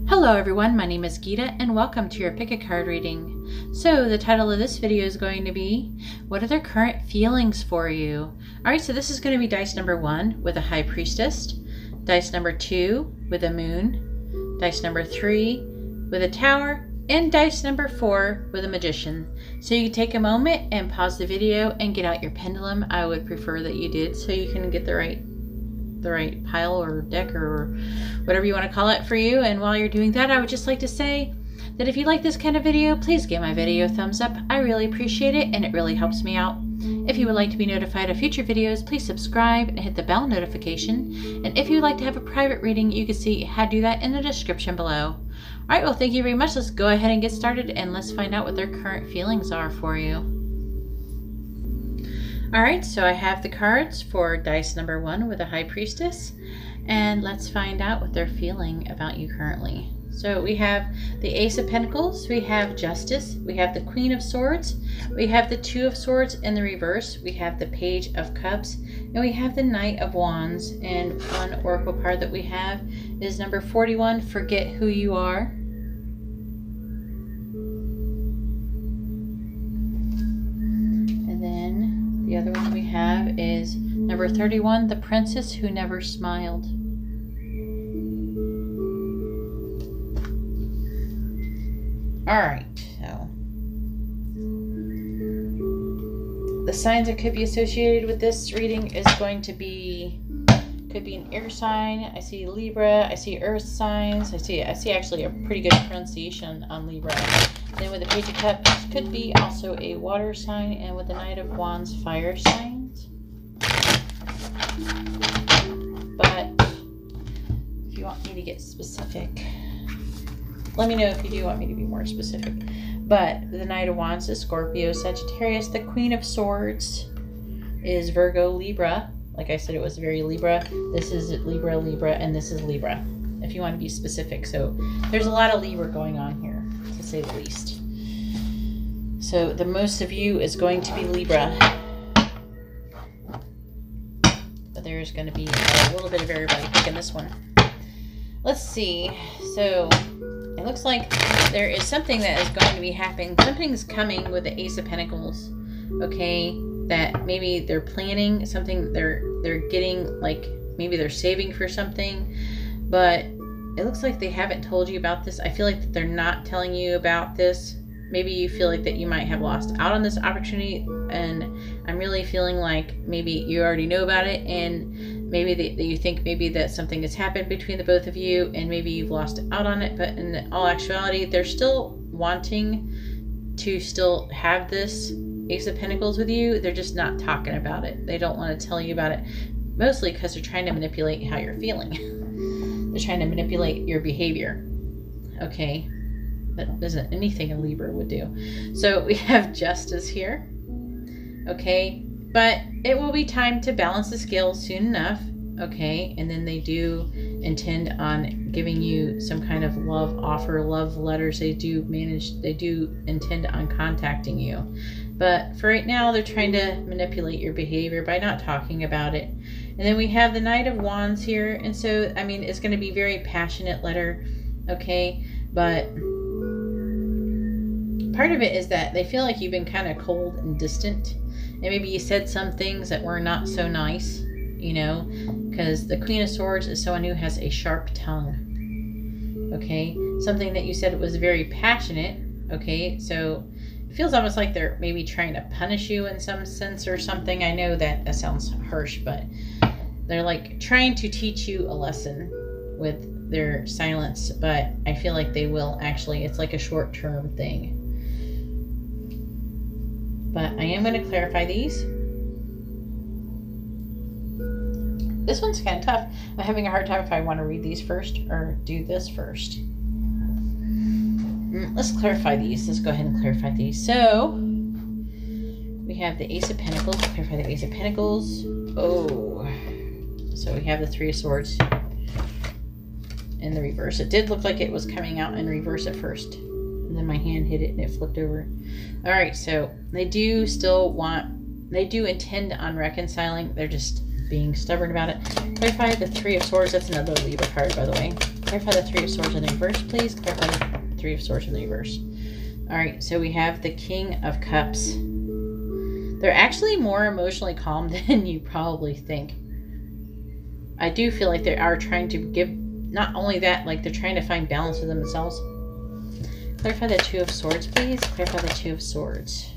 Hello everyone, my name is Geeta and welcome to your pick a card reading. So the title of this video is going to be, what are the current feelings for you? Alright, so this is going to be dice number 1 with a High Priestess, dice number 2 with a Moon, dice number 3 with a Tower, and dice number 4 with a Magician. So you can take a moment and pause the video and get out your pendulum. I would prefer that you did so you can get the right pile or deck or whatever you want to call it for you. And while you're doing that, I would just like to say that if you like this kind of video, please give my video a thumbs up. I really appreciate it and it really helps me out. If you would like to be notified of future videos, please subscribe and hit the bell notification. And if you would like to have a private reading, you can see how to do that in the description below. Alright, well, thank you very much. Let's go ahead and get started and let's find out what their current feelings are for you. Alright, so I have the cards for dice number 1 with a High Priestess, and let's find out what they're feeling about you currently. So we have the Ace of Pentacles, we have Justice, we have the Queen of Swords, we have the Two of Swords in the reverse, we have the Page of Cups, and we have the Knight of Wands. And one oracle card that we have is number 41, Forget Who You Are. The other one we have is number 31, The Princess Who Never Smiled. Alright, so the signs that could be associated with this reading is going to be, could be an air sign. I see Libra, I see earth signs, I see actually a pretty good pronunciation on Libra. Then with the Page of Cups, could be also a water sign, and with the Knight of Wands, fire signs. But if you want me to get specific, let me know if you do want me to be more specific. But the Knight of Wands is Scorpio, Sagittarius. The Queen of Swords is Virgo, Libra. Like I said, it was very Libra. This is Libra, Libra, and this is Libra, if you want to be specific. So there's a lot of Libra going on here, to say the least. So the most of you is going to be Libra. But there's going to be a little bit of everybody picking this one. Let's see. So it looks like there is something that is going to be happening. Something's coming with the Ace of Pentacles. Okay, that maybe they're planning something, they're getting, like, maybe they're saving for something, but it looks like they haven't told you about this. I feel like that they're not telling you about this. Maybe you feel like that you might have lost out on this opportunity, and I'm really feeling like maybe you already know about it, and maybe that you think maybe that something has happened between the both of you, and maybe you've lost out on it. But in all actuality, they're still wanting to still have this Ace of Pentacles with you. They're just not talking about it. They don't want to tell you about it, mostly because they're trying to manipulate how you're feeling. They're trying to manipulate your behavior. Okay, that isn't anything a Libra would do. So we have Justice here. Okay, but it will be time to balance the scales soon enough. Okay, and then they do intend on giving you some kind of love offer, love letters. They do intend on contacting you. But for right now, they're trying to manipulate your behavior by not talking about it. And then we have the Knight of Wands here. And so, I mean, it's going to be very passionate letter. Okay, but part of it is that they feel like you've been kind of cold and distant. And maybe you said some things that were not so nice, you know, because the Queen of Swords is someone who has a sharp tongue. Okay, something that you said was very passionate. Okay, so it feels almost like they're maybe trying to punish you in some sense or something. I know that sounds harsh, but they're like trying to teach you a lesson with their silence. But I feel like they will actually, it's like a short-term thing. But I am going to clarify these. This one's kind of tough. I'm having a hard time if I want to read these first or do this first. Let's clarify these. Let's go ahead and clarify these. So we have the Ace of Pentacles. Clarify the Ace of Pentacles. Oh, so we have the Three of Swords in the reverse. It did look like it was coming out in reverse at first, and then my hand hit it and it flipped over. All right, so they do intend on reconciling. They're just being stubborn about it. Clarify the Three of Swords. That's another Libra card, by the way. Clarify the Three of Swords in the reverse, please. Clarify the Three of Swords in the reverse. All right, so we have the King of Cups. They're actually more emotionally calm than you probably think. I do feel like they are trying to give, not only that, like they're trying to find balance within themselves. Clarify the Two of Swords, please. Clarify the Two of Swords.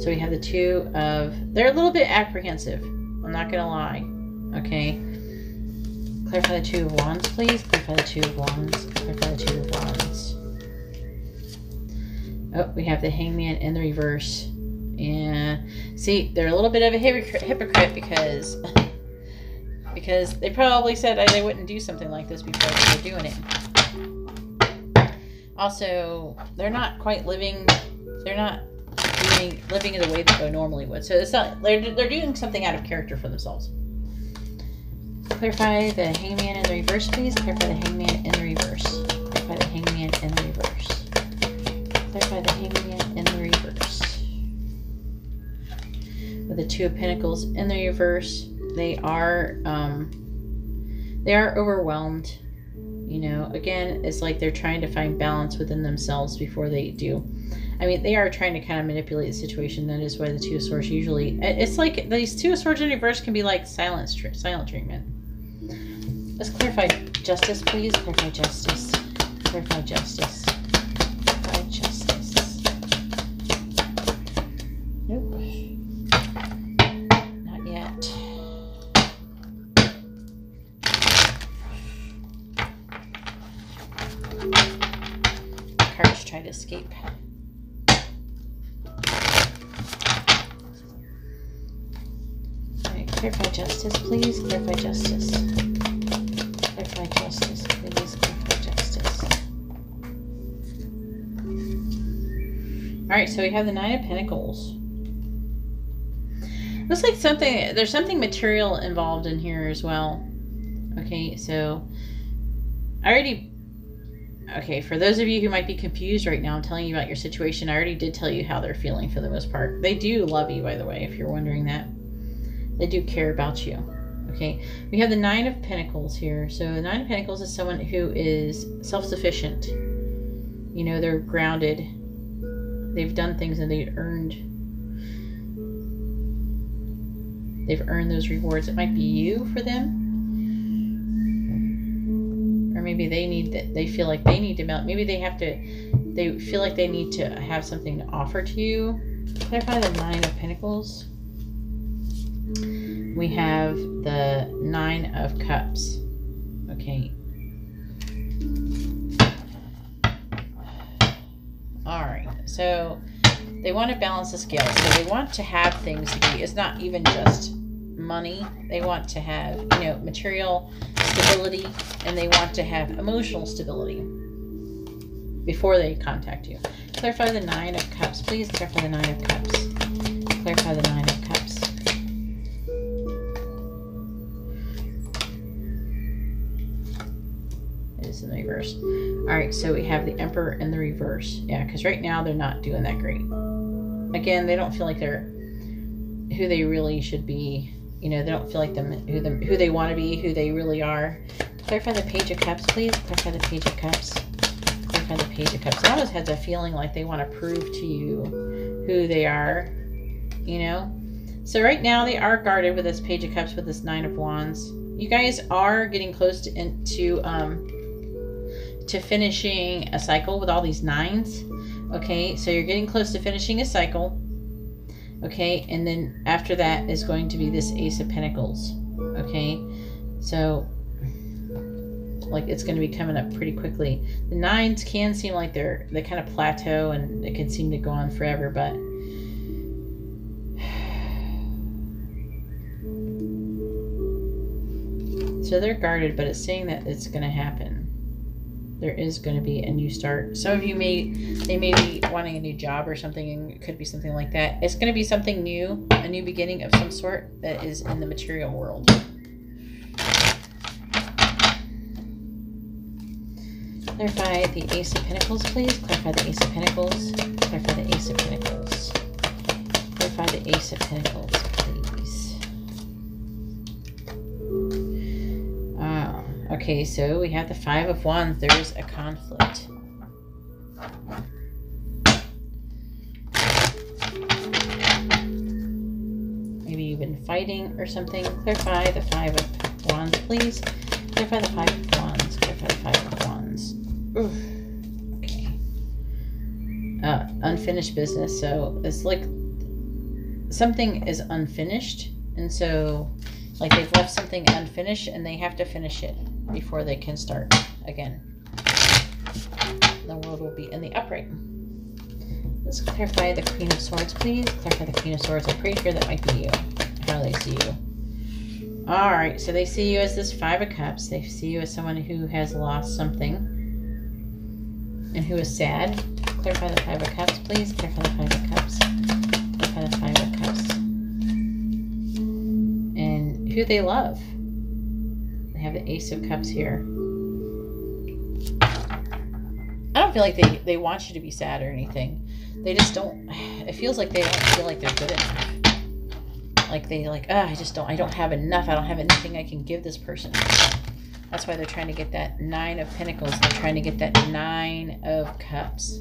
So we have the Two of... They're a little bit apprehensive. I'm not going to lie. Okay. Clarify the Two of Wands, please. Clarify the Two of Wands. Clarify the Two of Wands. Oh, we have the Hangman in the reverse. And see, they're a little bit of a hypocrite because they probably said they wouldn't do something like this before they were doing it. Also, they're not quite living. They're not living in the way that they normally would. So it's not. They're doing something out of character for themselves. Clarify the Hangman in the reverse, please. Clarify the Hangman in the reverse. Clarify the Hangman in the reverse. Clarify the Hangman in the reverse. With the Two of Pentacles in the reverse, they are overwhelmed. You know, again, it's like they're trying to find balance within themselves before they do. I mean, they are trying to kind of manipulate the situation. That is why the Two of Swords usually... It's like these Two of Swords in reverse can be like silent treatment. Let's clarify justice, please. Clarify justice. Clarify justice. Clarify justice. Nope. Not yet. Cards try to escape. Clarify justice, please. Clarify justice. Clarify justice, please. Clarify justice. Alright, so we have the Nine of Pentacles. Looks like there's something material involved in here as well. Okay, so okay, for those of you who might be confused right now, I'm telling you about your situation. I already did tell you how they're feeling for the most part. They do love you, by the way, if you're wondering that. They do care about you. Okay, we have the Nine of Pentacles here. So the Nine of Pentacles is someone who is self-sufficient. You know, they're grounded. They've done things and they've earned those rewards. It might be you for them. Or maybe they feel like they need to melt. Maybe they feel like they need to have something to offer to you. Clarify the Nine of Pentacles. We have the Nine of Cups. Okay. Alright, so they want to balance the scale. So they want to have things to be, it's not even just money. They want to have, you know, material stability, and they want to have emotional stability before they contact you. Clarify the Nine of Cups, please. Clarify the Nine of Cups. Clarify the Nine of Cups. In the reverse. All right, so we have the Emperor in the reverse. Yeah, because right now they're not doing that great. Again, they don't feel like they're who they really should be. You know, they don't feel like who they want to be, who they really are. Clarify the Page of Cups, please. Clarify the Page of Cups. Clarify the Page of Cups. They almost has a feeling like they want to prove to you who they are. You know, so right now they are guarded with this Page of Cups with this Nine of Wands. You guys are getting close to finishing a cycle with all these nines. Okay, so you're getting close to finishing a cycle. Okay, and then after that is going to be this Ace of Pentacles. Okay, so like it's going to be coming up pretty quickly. The nines can seem like they kind of plateau and it can seem to go on forever, but so they're guarded, but it's saying that it's going to happen. There is going to be a new start. Some of you may be wanting a new job or something, and it could be something like that. It's going to be something new, a new beginning of some sort that is in the material world. Clarify the Ace of Pentacles, please. Clarify the Ace of Pentacles. Clarify the Ace of Pentacles. Clarify the Ace of Pentacles, please. Okay, so we have the Five of Wands. There is a conflict. Maybe you've been fighting or something. Clarify the Five of Wands, please. Clarify the Five of Wands. Clarify the Five of Wands. Oof. Okay. Unfinished business. So it's like something is unfinished. And so like they've left something unfinished and they have to finish it before they can start again. The world will be in the upright. Let's clarify the Queen of Swords, please. Clarify the Queen of Swords. I'm pretty sure that might be you. How they see you. Alright, so they see you as this Five of Cups. They see you as someone who has lost something and who is sad. Clarify the Five of Cups, please. Clarify the Five of Cups. Clarify the Five of Cups. And who they love. They have the Ace of Cups here. I don't feel like they want you to be sad or anything. They just don't, it feels like they don't feel like they're good enough. Like they like, I don't have enough. I don't have anything I can give this person. That's why they're trying to get that Nine of Pentacles. They're trying to get that Nine of Cups.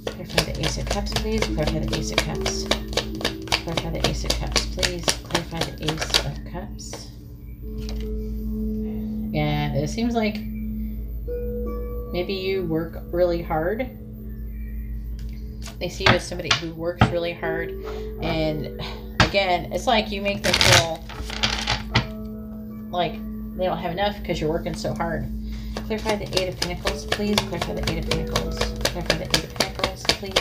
Clarify the Ace of Cups, please. Clarify the Ace of Cups. Clarify the Ace of Cups, please. Clarify the Ace of Cups. Yeah, it seems like maybe you work really hard. They see you as somebody who works really hard. And again, it's like you make them feel like they don't have enough because you're working so hard. Clarify the Eight of Pentacles, please. Clarify the Eight of Pentacles. Clarify the Eight of Pentacles, please.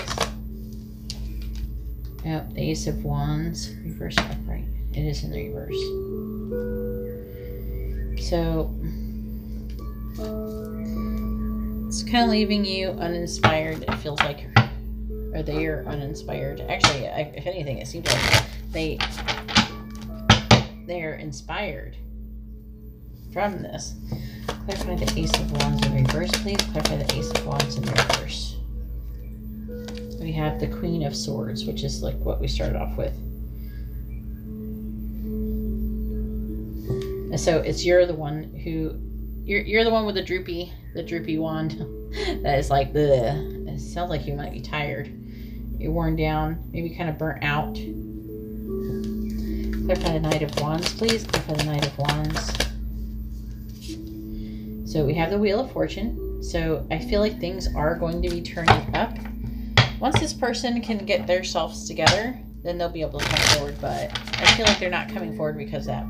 Oh, the Ace of Wands. Reverse upright. It is in the reverse. So it's kind of leaving you uninspired. It feels like, or they are uninspired. Actually, if anything, it seems like they are inspired from this. Clarify the Ace of Wands in reverse, please. Clarify the Ace of Wands in reverse. We have the Queen of Swords, which is like what we started off with. And so it's you're the one who you're the one with the droopy wand that is like the. It sounds like you might be tired. You're worn down, maybe kind of burnt out. Clarify the Knight of Wands, please. Clarify the Knight of Wands. So we have the Wheel of Fortune. So I feel like things are going to be turning up. Once this person can get themselves together, then they'll be able to come forward. But I feel like they're not coming forward because of that.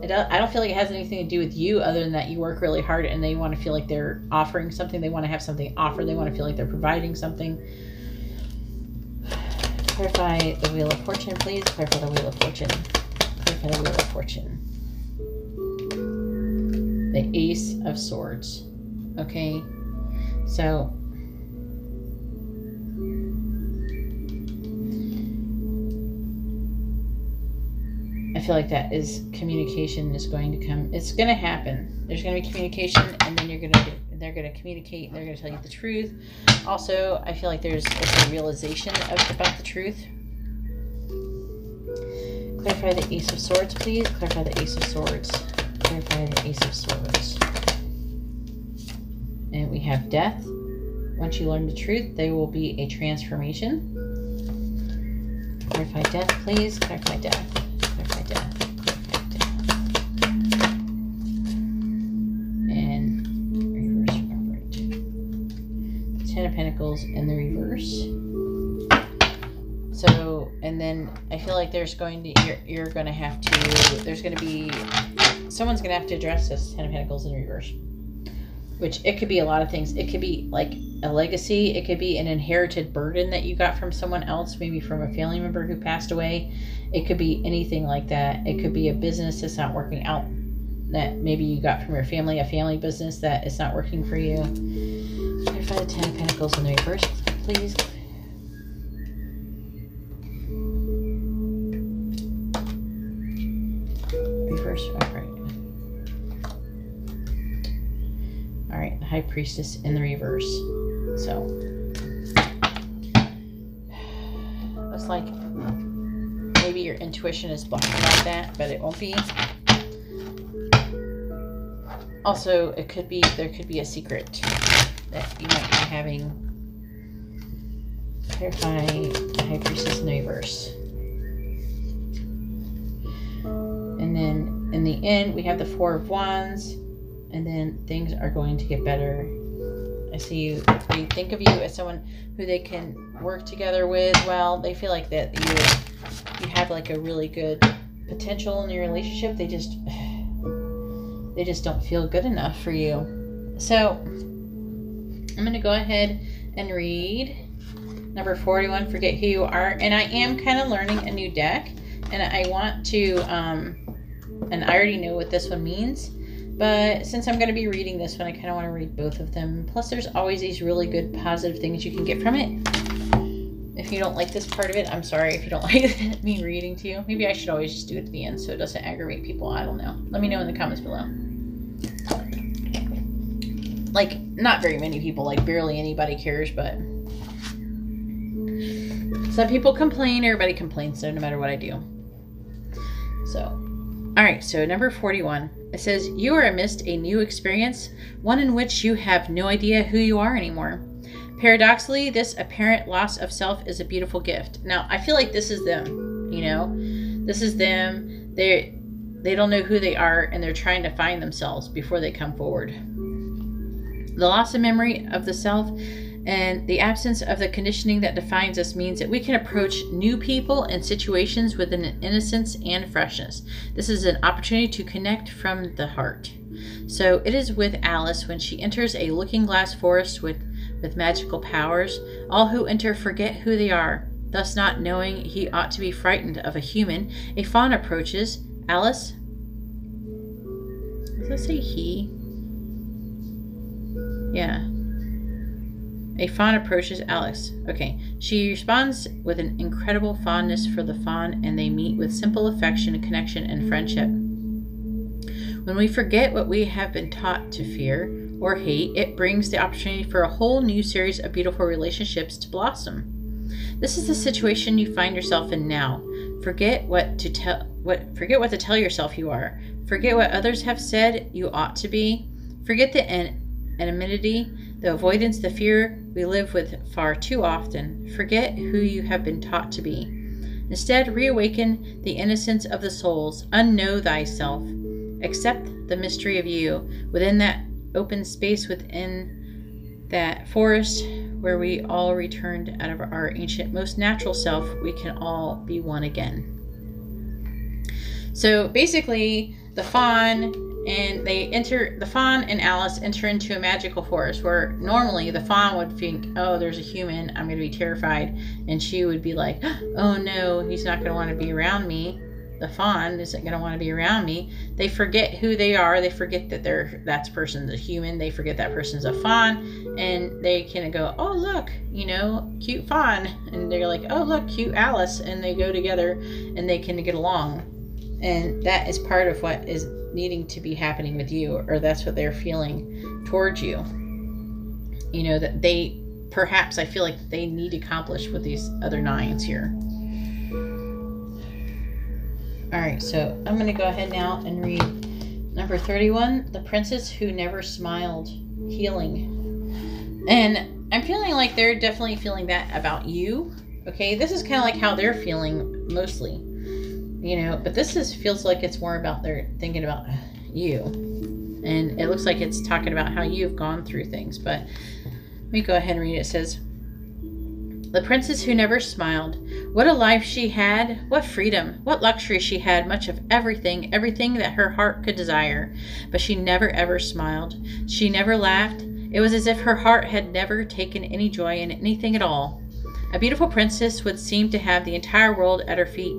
I don't feel like it has anything to do with you other than that you work really hard and they want to feel like they're offering something. They want to have something offered. They want to feel like they're providing something. Clarify the Wheel of Fortune, please. Clarify the Wheel of Fortune. Clarify the Wheel of Fortune. The Ace of Swords. Okay. So I feel like that is communication is going to come. It's going to happen. There's going to be communication, and then they're going to communicate. And they're going to tell you the truth. Also, I feel like there's a realization about the truth. Clarify the Ace of Swords, please. Clarify the Ace of Swords. Clarify the Ace of Swords. And we have Death. Once you learn the truth, there will be a transformation. Clarify Death, please. Clarify Death. Clarify Death. Clarify Death. And reverse upright. Ten of Pentacles in the reverse. So, and then I feel like there's going to, you're going to have to, there's going to be, someone's going to have to address this Ten of Pentacles in reverse. Which it could be a lot of things. It could be like a legacy. It could be an inherited burden that you got from someone else, maybe from a family member who passed away. It could be anything like that. It could be a business that's not working out that maybe you got from your family, a family business that is not working for you. Clarify the Ten of Pentacles in the reverse, please. Reverse upright. Alright, the High Priestess in the reverse. So, looks like maybe your intuition is blocking about that, but it won't be. Also, there could be a secret that you might be having. Clarify High Priestess in the reverse. And then in the end, we have the Four of Wands, and then things are going to get better. I see you. They think of you as someone who they can work together with. Well, they feel like that you have like a really good potential in your relationship. They just don't feel good enough for you. So I'm going to go ahead and read number 41, Forget Who You Are. And I am kind of learning a new deck, and I want to, and I already know what this one means, but since I'm going to be reading this one, I kind of want to read both of them. Plus, there's always these really good positive things you can get from it. If you don't like this part of it, I'm sorry if you don't like me reading to you. Maybe I should always just do it at the end so it doesn't aggravate people. I don't know. Let me know in the comments below. Like, not very many people, like barely anybody cares, but some people complain. Everybody complains, so no matter what I do. So, all right, so number 41. It says, you are amidst a new experience, one in which you have no idea who you are anymore. Paradoxically, this apparent loss of self is a beautiful gift. Now, I feel like this is them, you know? This is them. They don't know who they are, and they're trying to find themselves before they come forward. The loss of memory of the self and the absence of the conditioning that defines us means that we can approach new people and situations with an innocence and freshness. This is an opportunity to connect from the heart. So it is with Alice when she enters a looking glass forest with magical powers. All who enter forget who they are. Thus, not knowing he ought to be frightened of a human, a fawn approaches Alice. Does that say he? Yeah. A fawn approaches Alice. Okay. She responds with an incredible fondness for the fawn, and they meet with simple affection, connection, and friendship. When we forget what we have been taught to fear or hate, it brings the opportunity for a whole new series of beautiful relationships to blossom. This is the situation you find yourself in now. Forget what to tell yourself you are. Forget what others have said you ought to be. Forget the anonymity, the avoidance, the fear we live with far too often. Forget who you have been taught to be. Instead, reawaken the innocence of the souls. Unknow thyself. Accept the mystery of you. Within that open space, within that forest where we all returned out of our ancient, most natural self, we can all be one again. So basically, the fawn and Alice enter into a magical forest where normally the fawn would think, oh, there's a human, I'm going to be terrified. And she would be like, oh no, he's not going to want to be around me. The fawn isn't going to want to be around me. They forget who they are. They forget that that person's a human. They forget that person's a fawn. And they can go, oh, look, you know, cute fawn. And they're like, oh, look, cute Alice. And they go together and they can get along. And that is part of what is needing to be happening with you, or that's what they're feeling towards you. You know, that they, perhaps I feel like they need to accomplish with these other nines here. All right, so I'm going to go ahead now and read number 31, The Princess Who Never Smiled, Healing. And I'm feeling like they're definitely feeling that about you. Okay, this is kind of like how they're feeling mostly, you know, but this feels like it's more about they're thinking about you. And it looks like it's talking about how you've gone through things, but let me go ahead and read it. It says, The Princess Who Never Smiled. What a life she had, what freedom, what luxury she had, much of everything that her heart could desire. But she never ever smiled. She never laughed. It was as if her heart had never taken any joy in anything at all. A beautiful princess would seem to have the entire world at her feet.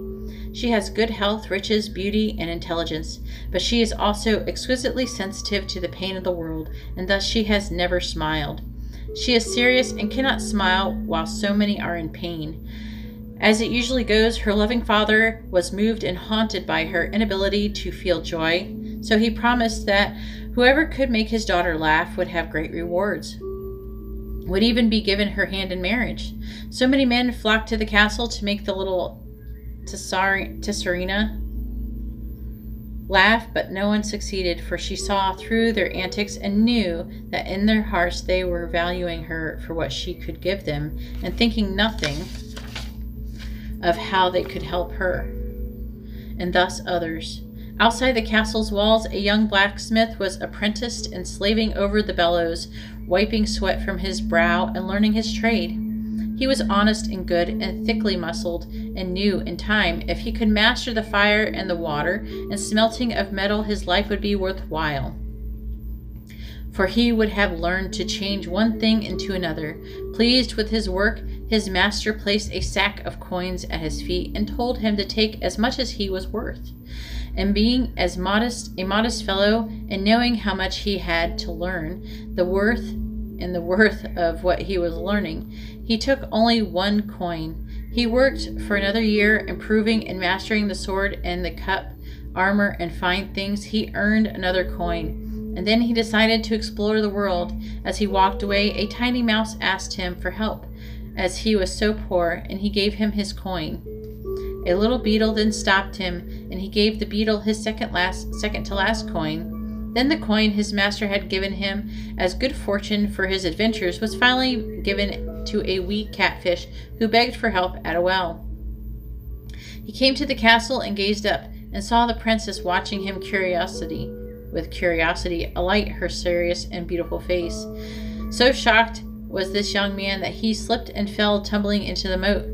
She has good health, riches, beauty, and intelligence, but she is also exquisitely sensitive to the pain of the world, and thus she has never smiled. She is serious and cannot smile while so many are in pain. As it usually goes, her loving father was moved and haunted by her inability to feel joy, so he promised that whoever could make his daughter laugh would have great rewards, would even be given her hand in marriage. So many men flocked to the castle to make the little Serena laugh, but no one succeeded, for she saw through their antics and knew that in their hearts they were valuing her for what she could give them and thinking nothing of how they could help her and thus others. Outside the castle's walls, a young blacksmith was apprenticed and slaving over the bellows, wiping sweat from his brow and learning his trade. He was honest and good and thickly muscled, and knew in time if he could master the fire and the water and smelting of metal, his life would be worthwhile. For he would have learned to change one thing into another. Pleased with his work, his master placed a sack of coins at his feet and told him to take as much as he was worth. And being a modest fellow, and knowing how much he had to learn, the worth of what he was learning, he took only one coin. He worked for another year, improving and mastering the sword and the cup, armor, and fine things. He earned another coin, and then he decided to explore the world. As he walked away, a tiny mouse asked him for help, as he was so poor, and he gave him his coin. A little beetle then stopped him, and he gave the beetle his second to last coin. Then the coin his master had given him as good fortune for his adventures was finally given to a wee catfish who begged for help at a well. He came to the castle and gazed up, and saw the princess watching him with curiosity alight her serious and beautiful face. So shocked was this young man that he slipped and fell tumbling into the moat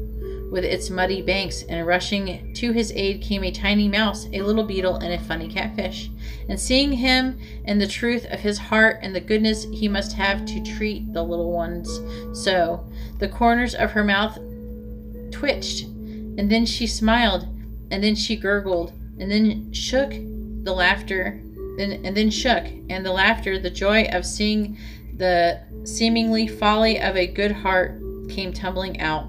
with its muddy banks, and rushing to his aid came a tiny mouse, a little beetle, and a funny catfish. And seeing him and the truth of his heart and the goodness he must have to treat the little ones so, the corners of her mouth twitched, and then she smiled, and then she gurgled, and then shook the laughter, and then shook, and the laughter, the joy of seeing the seemingly folly of a good heart came tumbling out.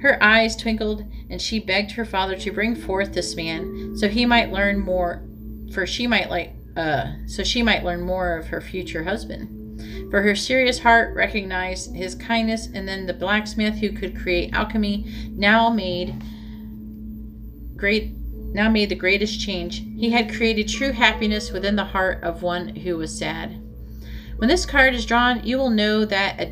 Her eyes twinkled, and she begged her father to bring forth this man, so he might learn more, so she might learn more of her future husband. For her serious heart recognized his kindness, and then the blacksmith who could create alchemy now made the greatest change. He had created true happiness within the heart of one who was sad. When this card is drawn, you will know that a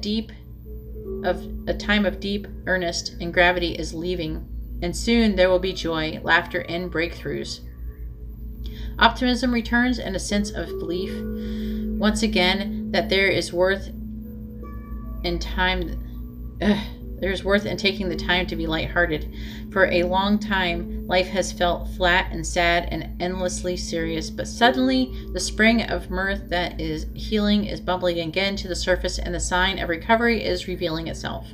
time of deep earnest and gravity is leaving, and soon there will be joy, laughter, and breakthroughs. Optimism returns, and a sense of belief once again that there is worth in taking the time to be lighthearted. For a long time, life has felt flat and sad and endlessly serious, but suddenly the spring of mirth that is healing is bubbling again to the surface, and the sign of recovery is revealing itself.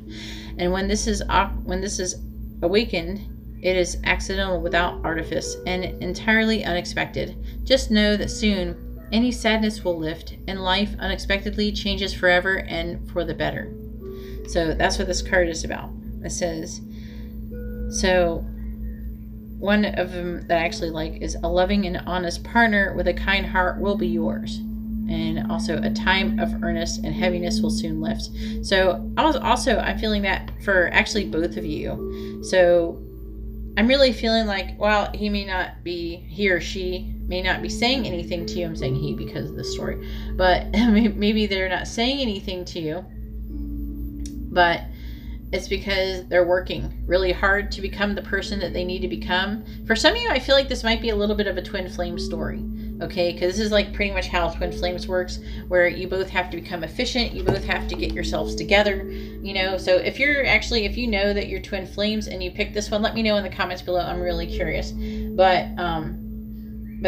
And when this is awakened, it is accidental, without artifice, and entirely unexpected. Just know that soon any sadness will lift, and life unexpectedly changes forever and for the better. So that's what this card is about. It says, so one of them that I actually like is, a loving and honest partner with a kind heart will be yours. And also, a time of earnest and heaviness will soon lift. So I'm feeling that for actually both of you. So I'm really feeling like, well, he or she may not be saying anything to you. I'm saying he because of the story. But maybe they're not saying anything to you. But it's because they're working really hard to become the person that they need to become. For some of you, I feel like this might be a little bit of a twin flame story. Okay, because this is like pretty much how twin flames works, where you both have to become efficient, you both have to get yourselves together, you know. So if you know that you're twin flames and you pick this one, let me know in the comments below. I'm really curious. But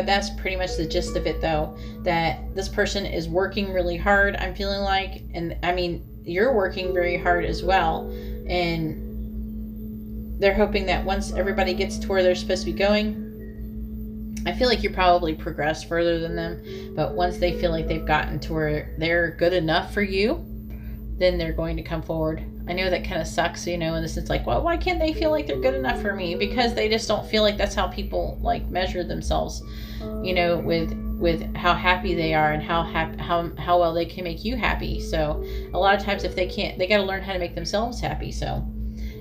that's pretty much the gist of it, though, that this person is working really hard, I'm feeling like, and I mean, you're working very hard as well, and they're hoping that once everybody gets to where they're supposed to be going, I feel like you probably progressed further than them, but once they feel like they've gotten to where they're good enough for you, then they're going to come forward. I know that kind of sucks, you know, in the sense like, well, why can't they feel like they're good enough for me? Because they just don't feel like that's how people like measure themselves, you know, with how happy they are and how well they can make you happy. So a lot of times if they can't, they got to learn how to make themselves happy. So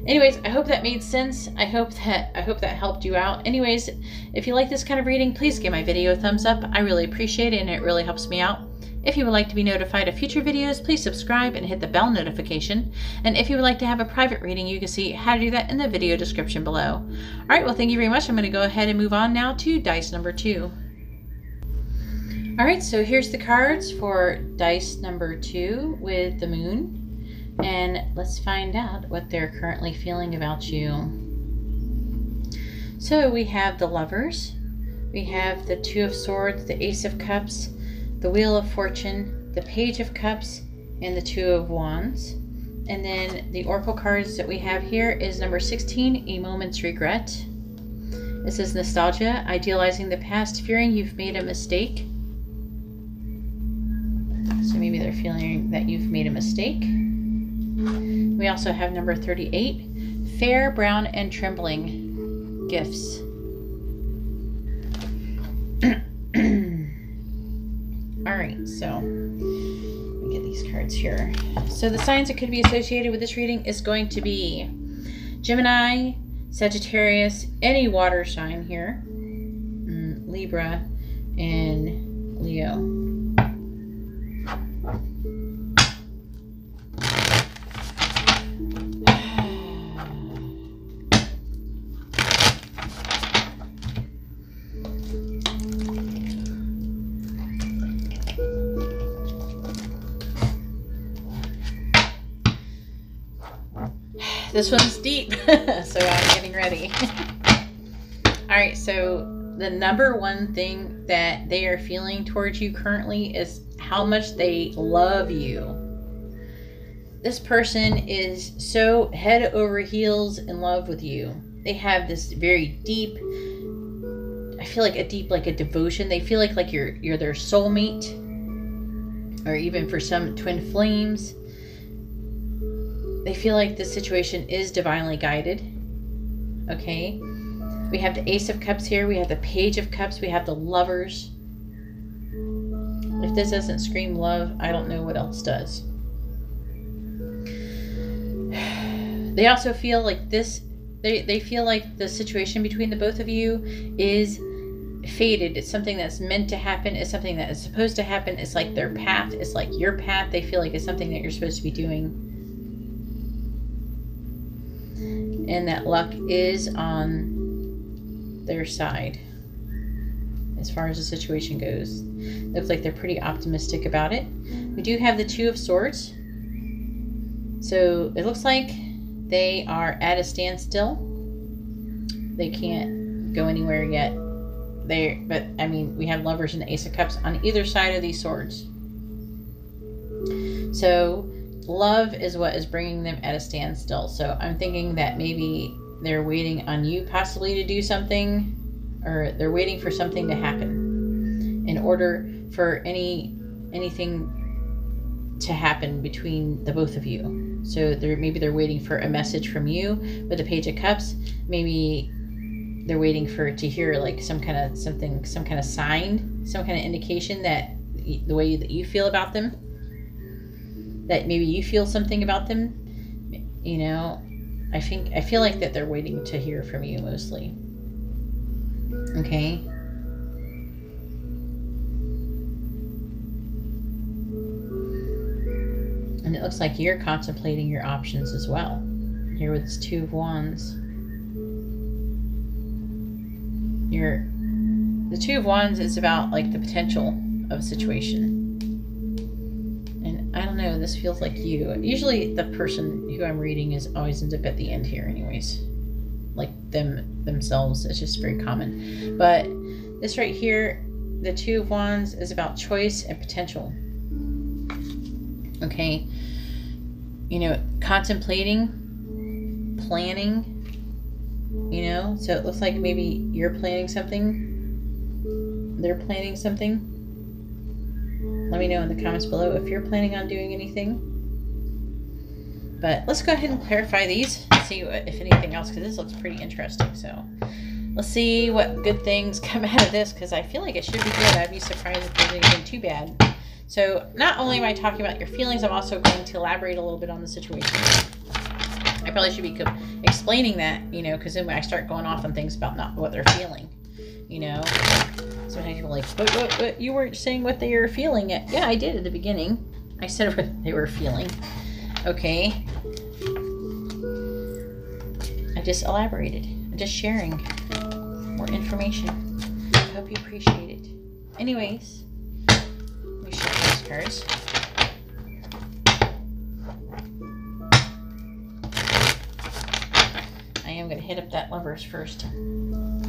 Anyways, I hope that made sense. I hope that helped you out. Anyways, if you like this kind of reading, please give my video a thumbs up. I really appreciate it, and it really helps me out. If you would like to be notified of future videos, please subscribe and hit the bell notification. And if you would like to have a private reading, you can see how to do that in the video description below. All right, well, thank you very much. I'm going to go ahead and move on now to dice number 2. All right, so here's the cards for dice number 2 with the moon. And let's find out what they're currently feeling about you. So we have the Lovers. We have the Two of Swords, the Ace of Cups, the Wheel of Fortune, the Page of Cups, and the Two of Wands. And then the Oracle cards that we have here is number 16, A Moment's Regret. This is Nostalgia, Idealizing the Past, Fearing You've Made a Mistake. So maybe they're feeling that you've made a mistake. We also have number 38, Fair, Brown, and Trembling, Gifts. All right, so let me get these cards here. So the signs that could be associated with this reading is going to be Gemini, Sagittarius, any water sign here, Libra, and Leo. This one's deep, so I'm getting ready. All right, so the number one thing that they are feeling towards you currently is how much they love you. This person is so head over heels in love with you. They have this very deep, I feel like a devotion. They feel like you're their soulmate, or even for some twin flames. They feel like this situation is divinely guided. Okay. We have the Ace of Cups here. We have the Page of Cups. We have the Lovers. If this doesn't scream love, I don't know what else does. They also feel like this, they feel like the situation between the both of you is fated. It's something that's meant to happen. It's something that is supposed to happen. It's like their path. It's like your path. They feel like it's something that you're supposed to be doing. And that luck is on their side as far as the situation goes. Looks like they're pretty optimistic about it. We do have the Two of Swords. So it looks like they are at a standstill. They can't go anywhere yet. But I mean, we have Lovers and the Ace of Cups on either side of these swords. So love is what is bringing them at a standstill. So I'm thinking that maybe they're waiting on you possibly to do something, or they're waiting for something to happen in order for anything to happen between the both of you. So maybe they're waiting for a message from you with the Page of Cups. Maybe they're waiting to hear like some kind of sign, some kind of indication that the way that you feel about them, that maybe you feel something about them. You know, I feel like that they're waiting to hear from you mostly. Okay. And it looks like you're contemplating your options as well. Here with this Two of Wands. The Two of Wands is about like the potential of a situation. And I don't know, this feels like you. Usually the person who I'm reading is always ends up at the end here anyways. Like themselves. It's just very common. But this right here, the Two of Wands is about choice and potential. Okay. You know, contemplating, planning, you know, so it looks like maybe you're planning something, they're planning something. Let me know in the comments below if you're planning on doing anything. But let's go ahead and clarify these and see if anything else, because this looks pretty interesting. So let's see what good things come out of this, because I feel like it should be good. I'd be surprised if there's anything too bad. So not only am I talking about your feelings, I'm also going to elaborate a little bit on the situation. I probably should be explaining that, you know, because then when I start going off on things about not what they're feeling, you know. Sometimes people are like, but you weren't saying what they were feeling. Yeah, I did at the beginning. I said what they were feeling. Okay. I just elaborated. I'm just sharing more information. I hope you appreciate it. Anyways, let me shuffle these cards. I am going to hit up that Lovers first.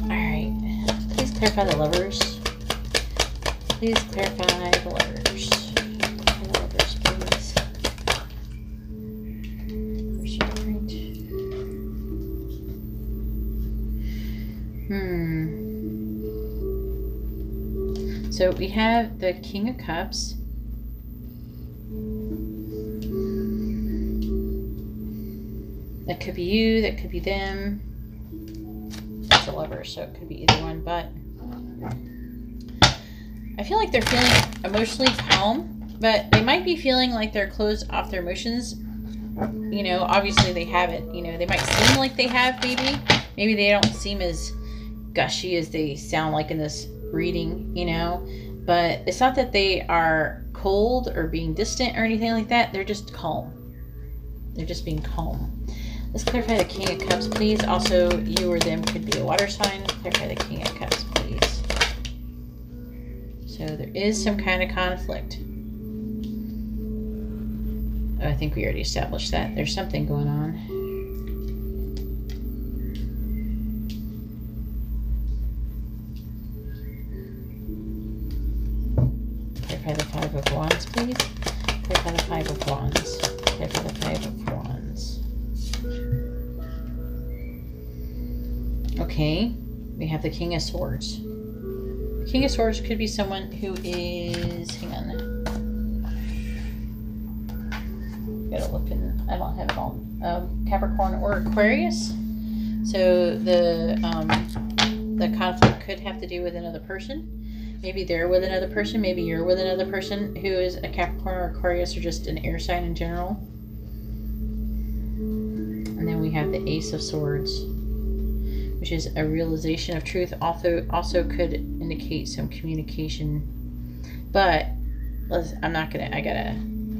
Alright. Please clarify the Lovers. Please clarify the Lovers. The Lovers, please. Where's your different? So we have the King of Cups. That could be you, that could be them. That's a Lover, so it could be either one, but I feel like they're feeling emotionally calm, but they might be feeling like they're closed off their emotions. You know, obviously they haven't. You know, they might seem like they have, maybe. Maybe they don't seem as gushy as they sound like in this reading, you know. But it's not that they are cold or being distant or anything like that. They're just calm. They're just being calm. Let's clarify the King of Cups, please. Also, you or them could be a water sign. Clarify the King of Cups, please. So there is some kind of conflict. Oh, I think we already established that. There's something going on. Clarify the Five of Wands, please. Clarify the Five of Wands. Clarify the Five of Wands. Okay, we have the King of Swords. The King of Swords could be someone who is, hang on. Gotta look in, I don't have it all. Capricorn or Aquarius. So the conflict could have to do with another person. Maybe they're with another person. Maybe you're with another person who is a Capricorn or Aquarius or just an air sign in general. And then we have the Ace of Swords, which is a realization of truth. Also could indicate some communication. But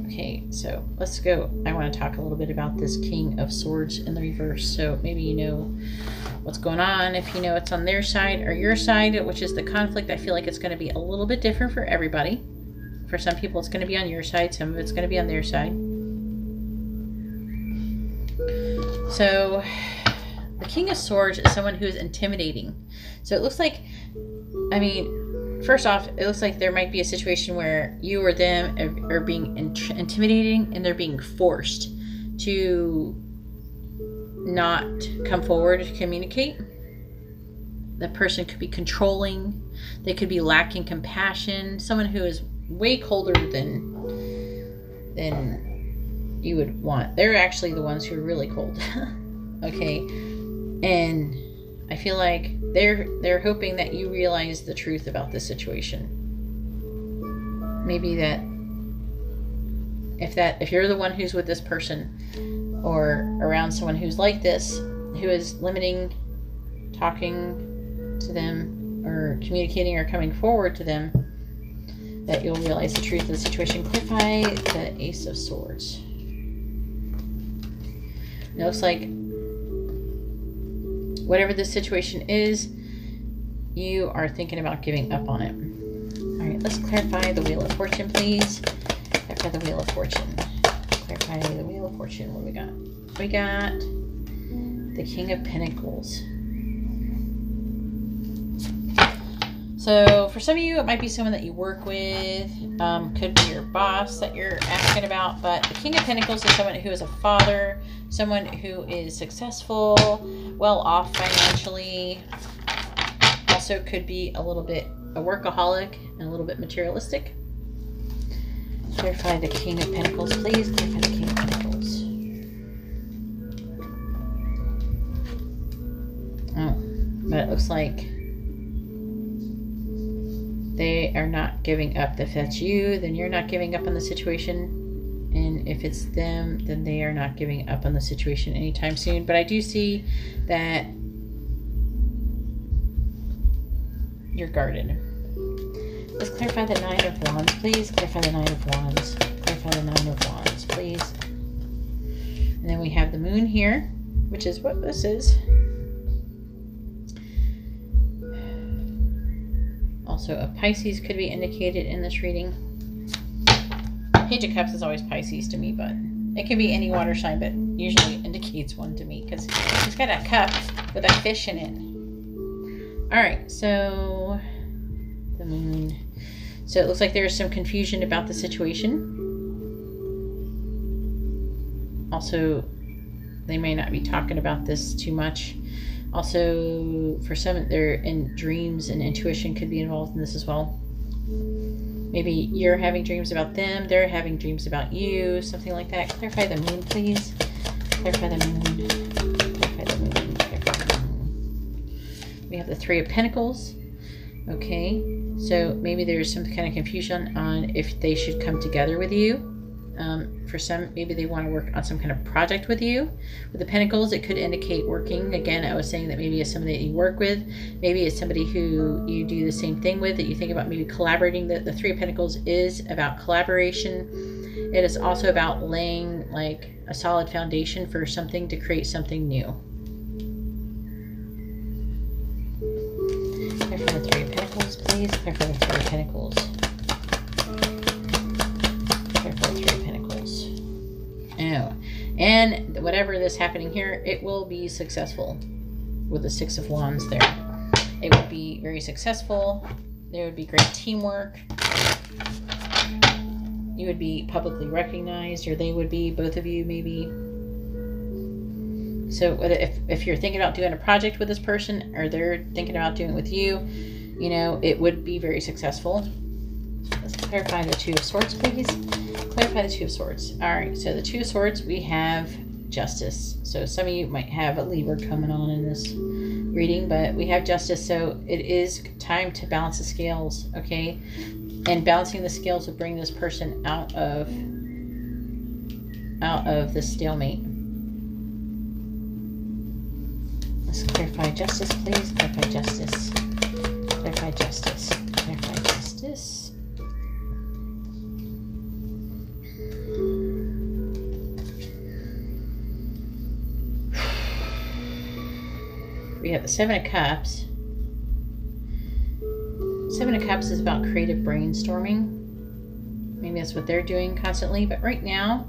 okay, so let's go. I want to talk a little bit about this King of Swords in the reverse. So maybe you know what's going on. If you know it's on their side or your side, which is the conflict, I feel like it's going to be a little bit different for everybody. For some people, it's going to be on your side. Some of it's going to be on their side. So the King of Swords is someone who is intimidating. So it looks like, I mean, first off, it looks like there might be a situation where you or them are being intimidating and they're being forced to not come forward to communicate. The person could be controlling. They could be lacking compassion. Someone who is way colder than you would want. They're actually the ones who are really cold. Okay. And I feel like they're hoping that you realize the truth about this situation. Maybe that if you're the one who's with this person or around someone who's like this, who is limiting talking to them or communicating or coming forward to them, that you'll realize the truth of the situation. Clarify the Ace of Swords. It looks like whatever the situation is, you are thinking about giving up on it. All right, let's clarify the Wheel of Fortune, please. Clarify the Wheel of Fortune. Clarify the Wheel of Fortune. What do we got? We got the King of Pentacles. So for some of you, it might be someone that you work with. Could be your boss that you're asking about. But the King of Pentacles is someone who is a father, someone who is successful, well off financially. Also could be a little bit a workaholic and a little bit materialistic. Clarify the King of Pentacles, please. Clarify the King of Pentacles. Oh, but it looks like they are not giving up. If that's you, then you're not giving up on the situation. And if it's them, then they are not giving up on the situation anytime soon. But I do see that you're guarded. Let's clarify the Nine of Wands, please. Clarify the Nine of Wands. Clarify the Nine of Wands, please. And then we have the Moon here, which is what this is. Also, a Pisces could be indicated in this reading. Page of Cups is always Pisces to me, but it can be any water sign, but usually it indicates one to me because it's got a cup with a fish in it. All right, so the Moon. So it looks like there's some confusion about the situation. Also, they may not be talking about this too much. Also, for some, they're in dreams, and intuition could be involved in this as well. Maybe you're having dreams about them, they're having dreams about you, something like that. Clarify the Moon, please. Clarify the Moon. Clarify the Moon. Clarify the Moon. We have the Three of Pentacles. Okay, so maybe there's some kind of confusion on if they should come together with you. For some, maybe they want to work on some kind of project with you. With the Pentacles, it could indicate working. Again, I was saying that maybe it's somebody that you work with. Maybe it's somebody who you do the same thing with, that you think about maybe collaborating. The Three of Pentacles is about collaboration. It is also about laying like a solid foundation for something to create something new. Clarify the Three of Pentacles, please. Clarify the Three of Pentacles. Oh, and whatever is happening here, it will be successful with the Six of Wands there. It would be very successful. There would be great teamwork. You would be publicly recognized, or they would be, both of you maybe. So if you're thinking about doing a project with this person, or they're thinking about doing it with you, you know, it would be very successful. Let's clarify the Two of Swords, please. Clarify the Two of Swords. All right, so the Two of Swords, we have Justice. So some of you might have a Libra coming on in this reading, but we have Justice. So it is time to balance the scales, okay? And balancing the scales will bring this person out of the stalemate. Let's clarify Justice, please. Clarify Justice. Clarify Justice. Clarify Justice. We have the Seven of Cups. Seven of Cups is about creative brainstorming. Maybe that's what they're doing constantly. But right now,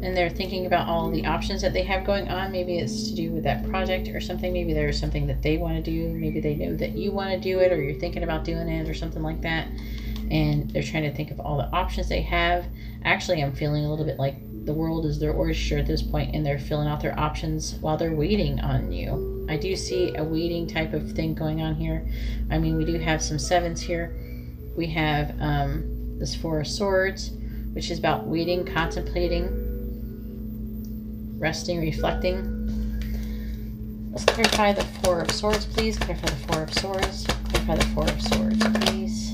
and they're thinking about all the options that they have going on. Maybe it's to do with that project or something. Maybe there's something that they want to do. Maybe they know that you want to do it, or you're thinking about doing it, or something like that. And they're trying to think of all the options they have. Actually, I'm feeling a little bit like the world is their oyster at this point, and they're filling out their options while they're waiting on you. I do see a waiting type of thing going on here. I mean, we do have some sevens here. We have this Four of Swords, which is about waiting, contemplating, resting, reflecting. Let's clarify the Four of Swords, please. Clarify the Four of Swords. Clarify the Four of Swords, please.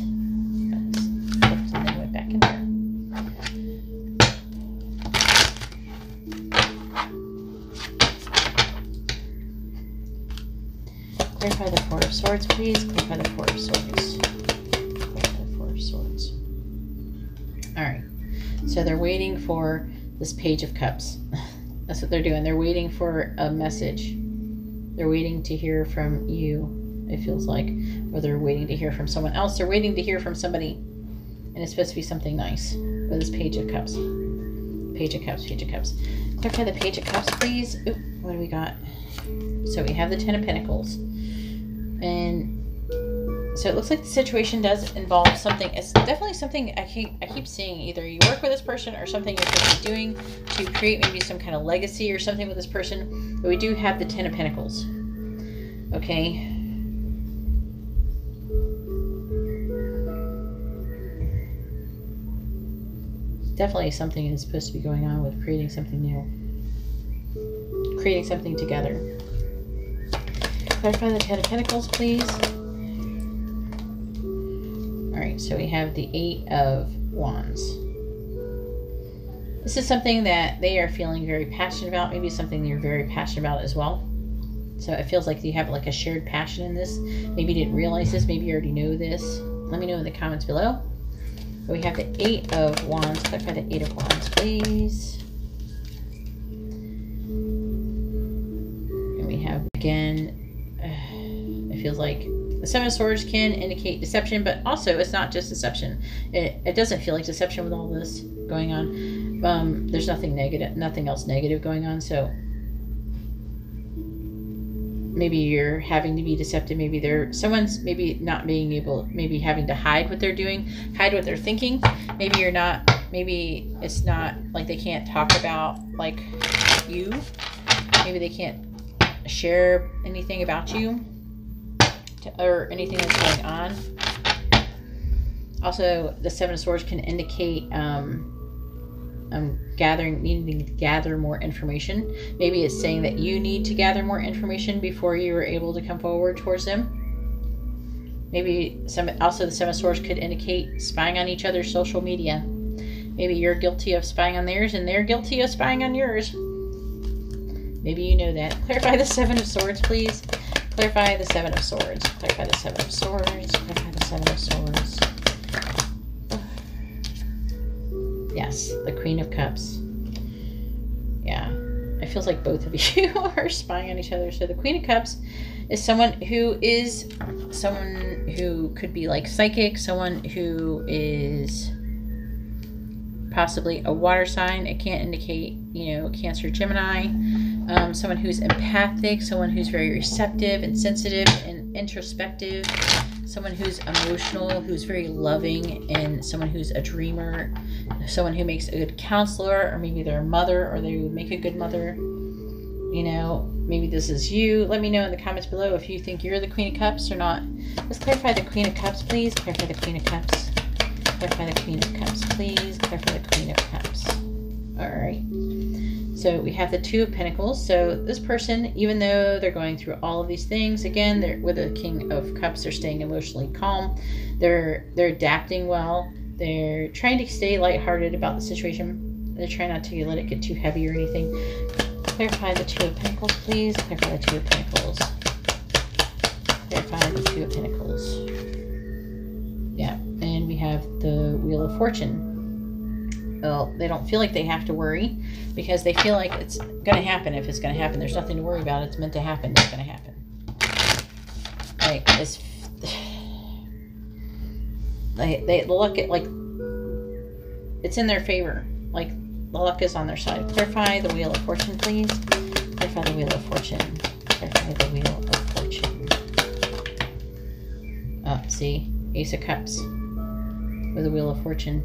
Oops, and then went back in there. Clarify the Four of Swords, please. Clarify the Four of Swords. Clarify the Four of Swords. All right. So they're waiting for this Page of Cups. That's what they're doing. They're waiting for a message. They're waiting to hear from you, it feels like. Or they're waiting to hear from someone else. They're waiting to hear from somebody. And it's supposed to be something nice. With this Page of Cups. Page of Cups, Page of Cups. Clarify the Page of Cups, please. Ooh, what do we got? So we have the Ten of Pentacles. And so it looks like the situation does involve something. It's definitely something I keep seeing. Either you work with this person, or something you're supposed to be doing to create maybe some kind of legacy or something with this person. But we do have the Ten of Pentacles. Okay. Definitely something is supposed to be going on with creating something new. Creating something together. Clarify the Ten of Pentacles, please. Alright, so we have the Eight of Wands. This is something that they are feeling very passionate about. Maybe something you're very passionate about as well. So it feels like you have like a shared passion in this. Maybe you didn't realize this. Maybe you already know this. Let me know in the comments below. We have the 8 of Wands. Clarify the 8 of Wands, please. And we have, again, it feels like the 7 of Swords can indicate deception, but also it's not just deception. It doesn't feel like deception with all this going on. There's nothing negative, nothing else negative going on. So maybe you're having to be deceptive. Maybe someone's maybe not being able, maybe having to hide what they're doing, hide what they're thinking. Maybe you're not, maybe it's not like they can't talk about like you. Maybe they can't share anything about you or anything that's going on. Also, the 7 of Swords can indicate needing to gather more information. Maybe it's saying that you need to gather more information before you are able to come forward towards them. Maybe also the 7 of Swords could indicate spying on each other's social media. Maybe you're guilty of spying on theirs and they're guilty of spying on yours. Maybe you know that. Clarify the 7 of Swords, please. Clarify the 7 of Swords. Clarify the 7 of Swords. Clarify the 7 of Swords. Yes, the Queen of Cups. Yeah, it feels like both of you are spying on each other. So the Queen of Cups is someone who could be like psychic, someone who is possibly a water sign. It can't indicate, Cancer, Gemini. Someone who's empathic, someone who's very receptive and sensitive and introspective, someone who's emotional, who's very loving, and someone who's a dreamer, someone who makes a good counselor, or maybe they're a mother, or they would make a good mother. Maybe this is you. Let me know in the comments below if you think you're the Queen of Cups or not. Let's clarify the Queen of Cups, please. Clarify the Queen of Cups. Clarify the Queen of Cups, please. Clarify the Queen of Cups. All right. So we have the 2 of Pentacles. So this person, even though they're going through all of these things, again, they're with the King of Cups, they're staying emotionally calm. They're adapting well. They're trying to stay lighthearted about the situation. They're trying not to let it get too heavy or anything. Clarify the 2 of Pentacles, please. Clarify the 2 of Pentacles. Clarify the 2 of Pentacles. Yeah, and we have the Wheel of Fortune. Well, they don't feel like they have to worry because they feel like it's going to happen. If it's going to happen, there's nothing to worry about. It's meant to happen. It's going to happen. Like, they look at, like, it's in their favor. Like, the luck is on their side. Clarify the Wheel of Fortune, please. Clarify the Wheel of Fortune. Clarify the Wheel of Fortune. Oh, see? Ace of Cups with the Wheel of Fortune.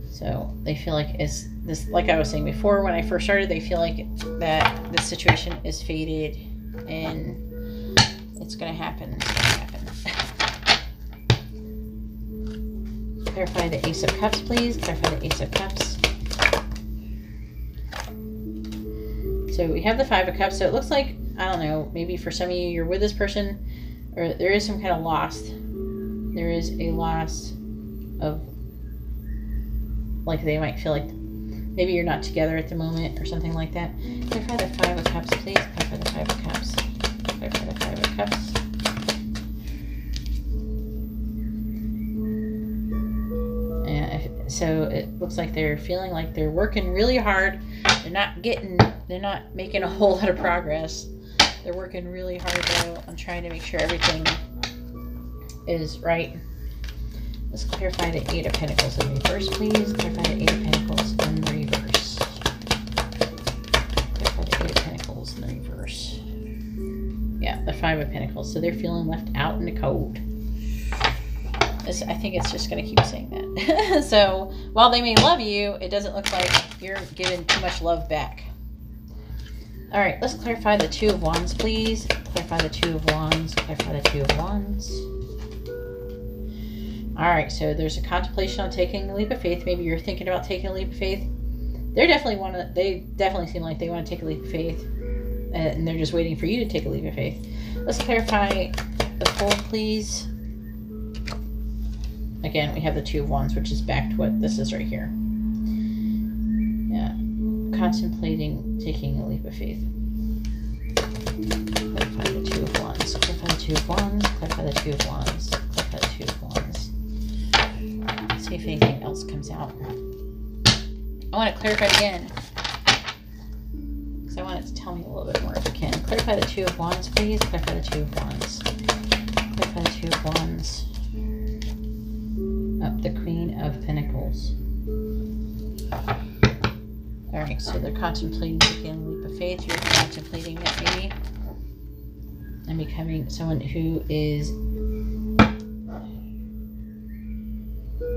So they feel like it's this, like I was saying before when I first started, they feel like that this situation is fated and it's going to happen. It's going to happen. Clarify the Ace of Cups, please. Clarify the Ace of Cups. So we have the 5 of Cups. So it looks like, I don't know, maybe for some of you, you're with this person or there is some kind of loss. There is a loss of, like, they might feel like maybe you're not together at the moment or something like that. Clarify the 5 of Cups, please. Clarify the 5 of Cups. Clarify the 5 of Cups. And so it looks like they're feeling like they're working really hard. They're not making a whole lot of progress. They're working really hard though. I'm trying to make sure everything is right. Let's clarify the 8 of Pentacles in reverse, please. Clarify the 8 of Pentacles in reverse. Clarify the 8 of Pentacles in reverse. Yeah, the 5 of Pentacles. So they're feeling left out in the cold. I think it's just going to keep saying that. So while they may love you, it doesn't look like you're giving too much love back. All right, let's clarify the 2 of Wands, please. Clarify the 2 of Wands. Clarify the 2 of Wands. All right, so there's a contemplation on taking a leap of faith. Maybe you're thinking about taking a leap of faith. They definitely seem like they want to take a leap of faith, and they're just waiting for you to take a leap of faith. Let's clarify the Fool, please. Again, we have the 2 of Wands, which is back to what this is right here. contemplating taking a leap of faith. Clarify the Two of Wands. Clarify the Two of Wands. Clarify the Two of Wands. Clarify the Two of Wands. Let's see if anything else comes out. I want to clarify again, because I want it to tell me a little bit more if you can. Clarify the Two of Wands, please. Clarify the Two of Wands. Clarify the Two of Wands. Up the Queen of Pentacles. Alright, so they're contemplating taking a leap of faith. You're contemplating that maybe. And becoming someone who is... I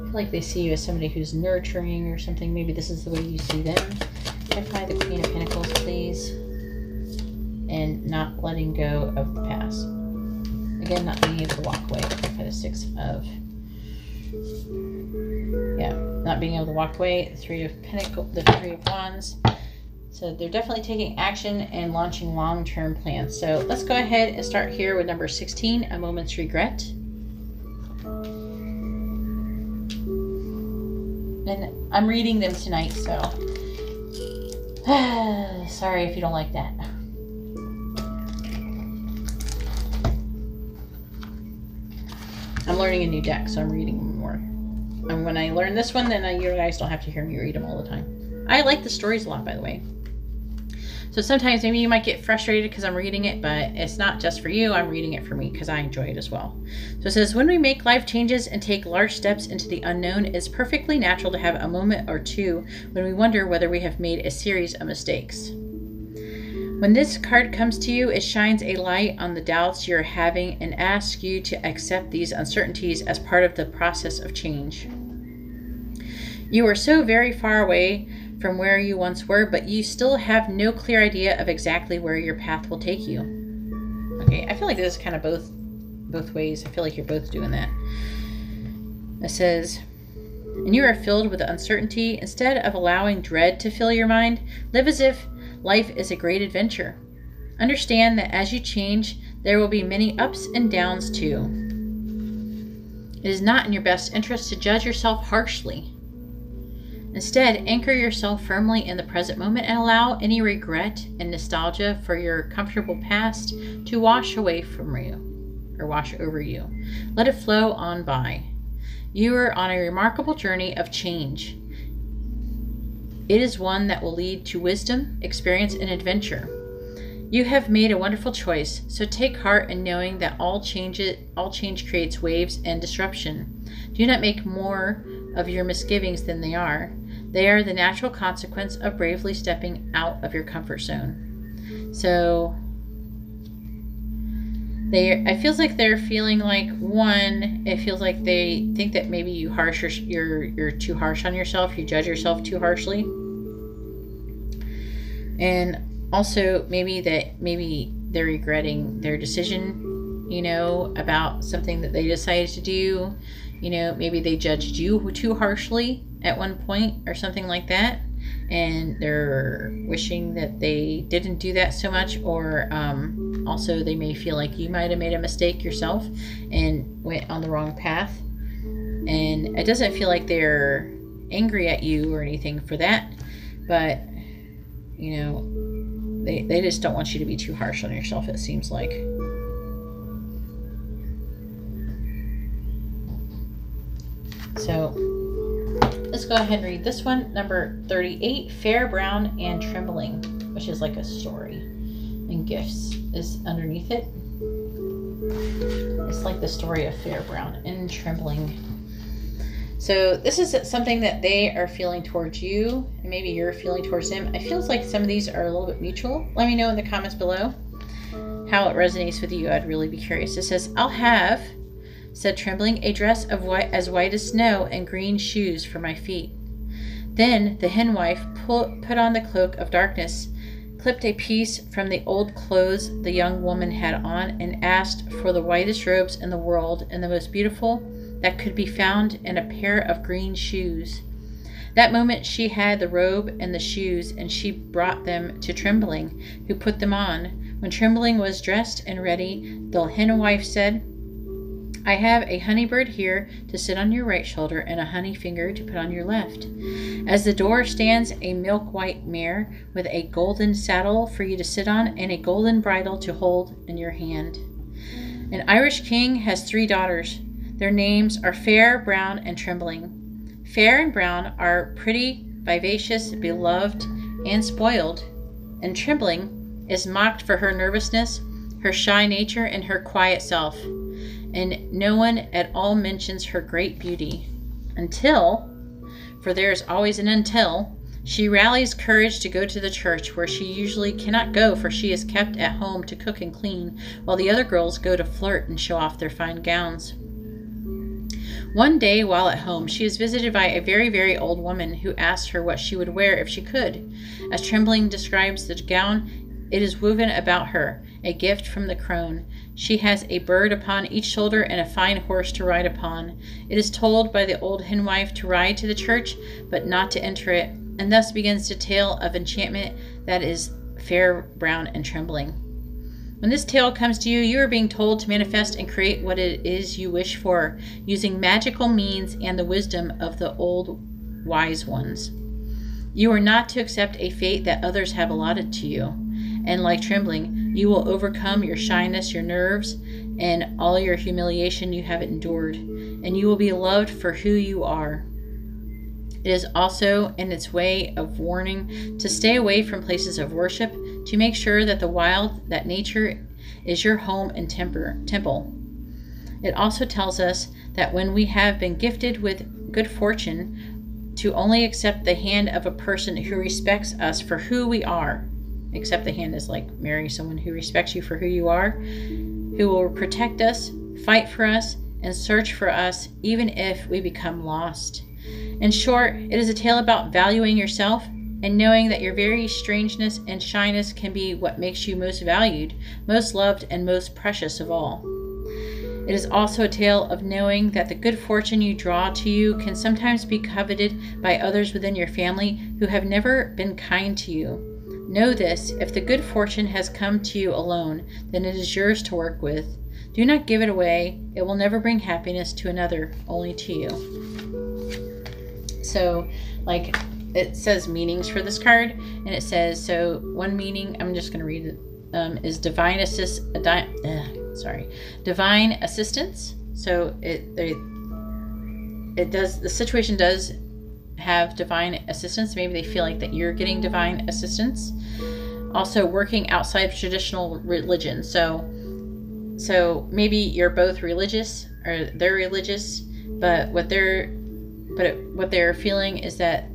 feel like they see you as somebody who's nurturing or something. Maybe this is the way you see them. Clarify the Queen of Pentacles, please. And not letting go of the past. Again, not being able to walk away. Clarify the Six of... Yeah, not being able to walk away. The Three of Pentacles, the Three of Wands. So they're definitely taking action and launching long-term plans. So let's go ahead and start here with number 16, A Moment's Regret. And I'm reading them tonight, so sorry if you don't like that. I'm learning a new deck, so I'm reading more. And when I learn this one, then you guys don't have to hear me read them all the time. I like the stories a lot, by the way. So sometimes maybe you might get frustrated because I'm reading it, but it's not just for you. I'm reading it for me because I enjoy it as well. So it says, when we make life changes and take large steps into the unknown, it's perfectly natural to have a moment or two when we wonder whether we have made a series of mistakes. When this card comes to you, it shines a light on the doubts you're having and asks you to accept these uncertainties as part of the process of change. You are so very far away from where you once were, but you still have no clear idea of exactly where your path will take you. Okay, I feel like this is kind of both ways. I feel like you're both doing that. It says, and you are filled with uncertainty. Instead of allowing dread to fill your mind, live as if life is a great adventure. Understand that as you change, there will be many ups and downs too. It is not in your best interest to judge yourself harshly. Instead, anchor yourself firmly in the present moment and allow any regret and nostalgia for your comfortable past to wash away from you, or wash over you. Let it flow on by. You are on a remarkable journey of change. It is one that will lead to wisdom, experience, and adventure. You have made a wonderful choice, so take heart in knowing that all change creates waves and disruption. Do not make more of your misgivings than they are. They are the natural consequence of bravely stepping out of your comfort zone. So it feels like they're feeling like, one, it feels like they think that maybe you're too harsh on yourself, you judge yourself too harshly. And also maybe they're regretting their decision, you know, about something that they decided to do. You know, maybe they judged you too harshly at one point or something like that, and they're wishing that they didn't do that so much. Or also they may feel like you might have made a mistake yourself and went on the wrong path, and it doesn't feel like they're angry at you or anything for that, but you know, they just don't want you to be too harsh on yourself, it seems like. So let's go ahead and read this one. Number 38, Fair, Brown, and Trembling, which is like a story. And gifts is underneath it. It's like the story of Fair, Brown, and Trembling. So this is something that they are feeling towards you, and maybe you're feeling towards them. It feels like some of these are a little bit mutual. Let me know in the comments below how it resonates with you. I'd really be curious. It says, I'll have, said Trembling, a dress of white as snow and green shoes for my feet. Then the hen wife put on the cloak of darkness, clipped a piece from the old clothes the young woman had on, and asked for the whitest robes in the world and the most beautiful that could be found in a pair of green shoes. That moment she had the robe and the shoes, and she brought them to Trembling, who put them on. When Trembling was dressed and ready, the hen wife said, I have a honey bird here to sit on your right shoulder and a honey finger to put on your left. As the door stands a milk white mare with a golden saddle for you to sit on and a golden bridle to hold in your hand. An Irish king has 3 daughters. Their names are Fair, Brown, and Trembling. Fair and Brown are pretty, vivacious, beloved, and spoiled, and Trembling is mocked for her nervousness, her shy nature, and her quiet self. And no one at all mentions her great beauty until, for there is always an until, she rallies courage to go to the church, where she usually cannot go, for she is kept at home to cook and clean, while the other girls go to flirt and show off their fine gowns. One day while at home, she is visited by a very, very old woman who asks her what she would wear if she could. As Trembling describes the gown, it is woven about her, a gift from the crone. She has a bird upon each shoulder and a fine horse to ride upon. It is told by the old henwife to ride to the church, but not to enter it, and thus begins the tale of enchantment that is Fair, Brown, and Trembling. When this tale comes to you, you are being told to manifest and create what it is you wish for, using magical means and the wisdom of the old wise ones. You are not to accept a fate that others have allotted to you. And like Trembling, you will overcome your shyness, your nerves, and all your humiliation you have endured, and you will be loved for who you are. It is also in its way of warning to stay away from places of worship, to make sure that the wild, that nature is your home and temple. It also tells us that when we have been gifted with good fortune, to only accept the hand of a person who respects us for who we are. Accept the hand is like marry someone who respects you for who you are, who will protect us, fight for us, and search for us even if we become lost. In short, it is a tale about valuing yourself and knowing that your very strangeness and shyness can be what makes you most valued, most loved, and most precious of all. It is also a tale of knowing that the good fortune you draw to you can sometimes be coveted by others within your family who have never been kind to you. Know this, if the good fortune has come to you alone, then it is yours to work with. Do not give it away. It will never bring happiness to another, only to you. So, like, it says meanings for this card, and it says, so one meaning, I'm just going to read it, is divine divine assistance. So it does, the situation does have divine assistance. Maybe they feel like that you're getting divine assistance. Also, working outside of traditional religion. So maybe you're both religious, or they're religious, but what they're feeling is that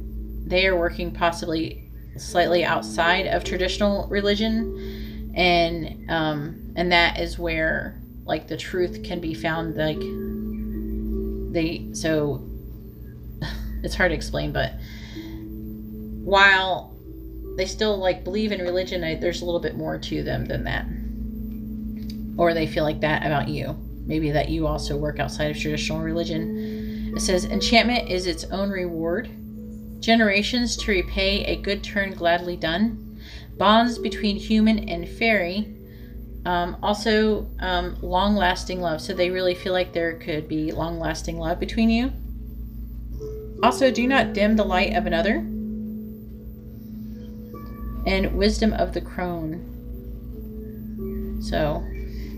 they are working possibly slightly outside of traditional religion, and that is where like the truth can be found. Like so it's hard to explain, but while they still like believe in religion, there's a little bit more to them than that. Or they feel like that about you. Maybe that you also work outside of traditional religion. It says, enchantment is its own reward. Generations to repay a good turn gladly done. Bonds between human and fairy. Also, long-lasting love. So they really feel like there could be long-lasting love between you. Also, do not dim the light of another. And wisdom of the crone. So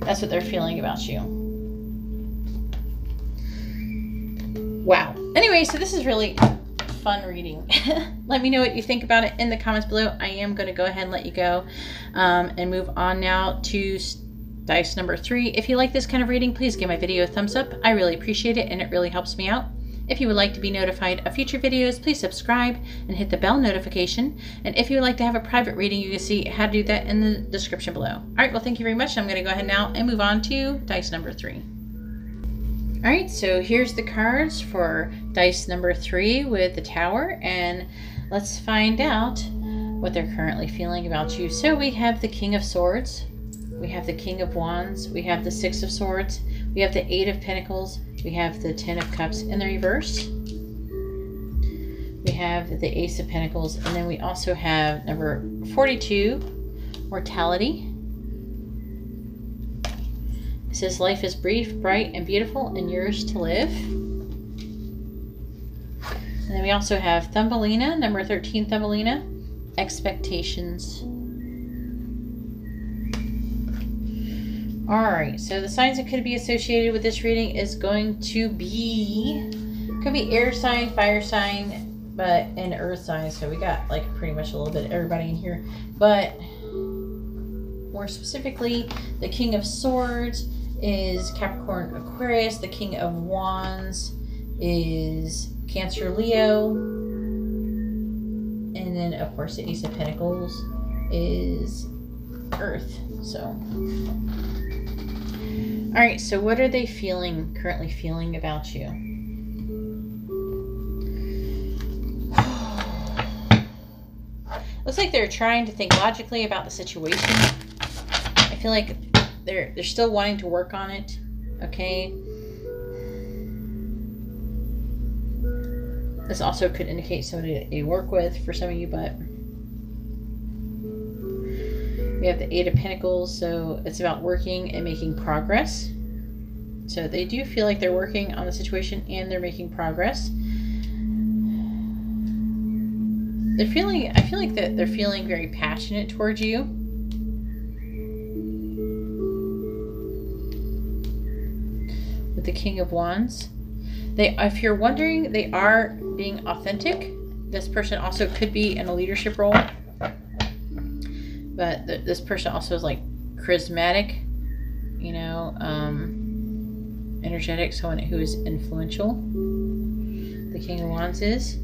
that's what they're feeling about you. Wow. Anyway, so this is really fun reading. Let me know what you think about it in the comments below. I am going to go ahead and let you go and move on now to dice number 3. If you like this kind of reading, please give my video a thumbs up. I really appreciate it, and it really helps me out. If you would like to be notified of future videos, please subscribe and hit the bell notification. And if you would like to have a private reading, you can see how to do that in the description below. All right, well, thank you very much. I'm going to go ahead now and move on to dice number 3. All right, so here's the cards for dice number 3 with the Tower, and let's find out what they're currently feeling about you. So we have the King of Swords, we have the King of Wands, we have the Six of Swords, we have the Eight of Pentacles, we have the 10 of Cups in the reverse, we have the Ace of Pentacles, and then we also have number 42, Mortality. It says life is brief, bright, and beautiful, and yours to live. And then we also have Thumbelina, number 13, Thumbelina, expectations. All right, so the signs that could be associated with this reading is going to be, could be air sign, fire sign, but an earth sign. So we got like pretty much a little bit of everybody in here, but more specifically, the King of Swords is Capricorn, Aquarius. The King of Wands is Cancer, Leo. And then, of course, the Ace of Pentacles is Earth. So, all right. So, what are they currently feeling about you? Looks like they're trying to think logically about the situation. I feel like they're still wanting to work on it. Okay. This also could indicate somebody that you work with for some of you, but we have the Eight of Pentacles, so it's about working and making progress. So they do feel like they're working on the situation and they're making progress. I feel like that they're feeling very passionate towards you. With the King of Wands. If you're wondering, they are being authentic. This person also could be in a leadership role. But this person also is like charismatic, you know, energetic, someone who is influential. The King of Wands is.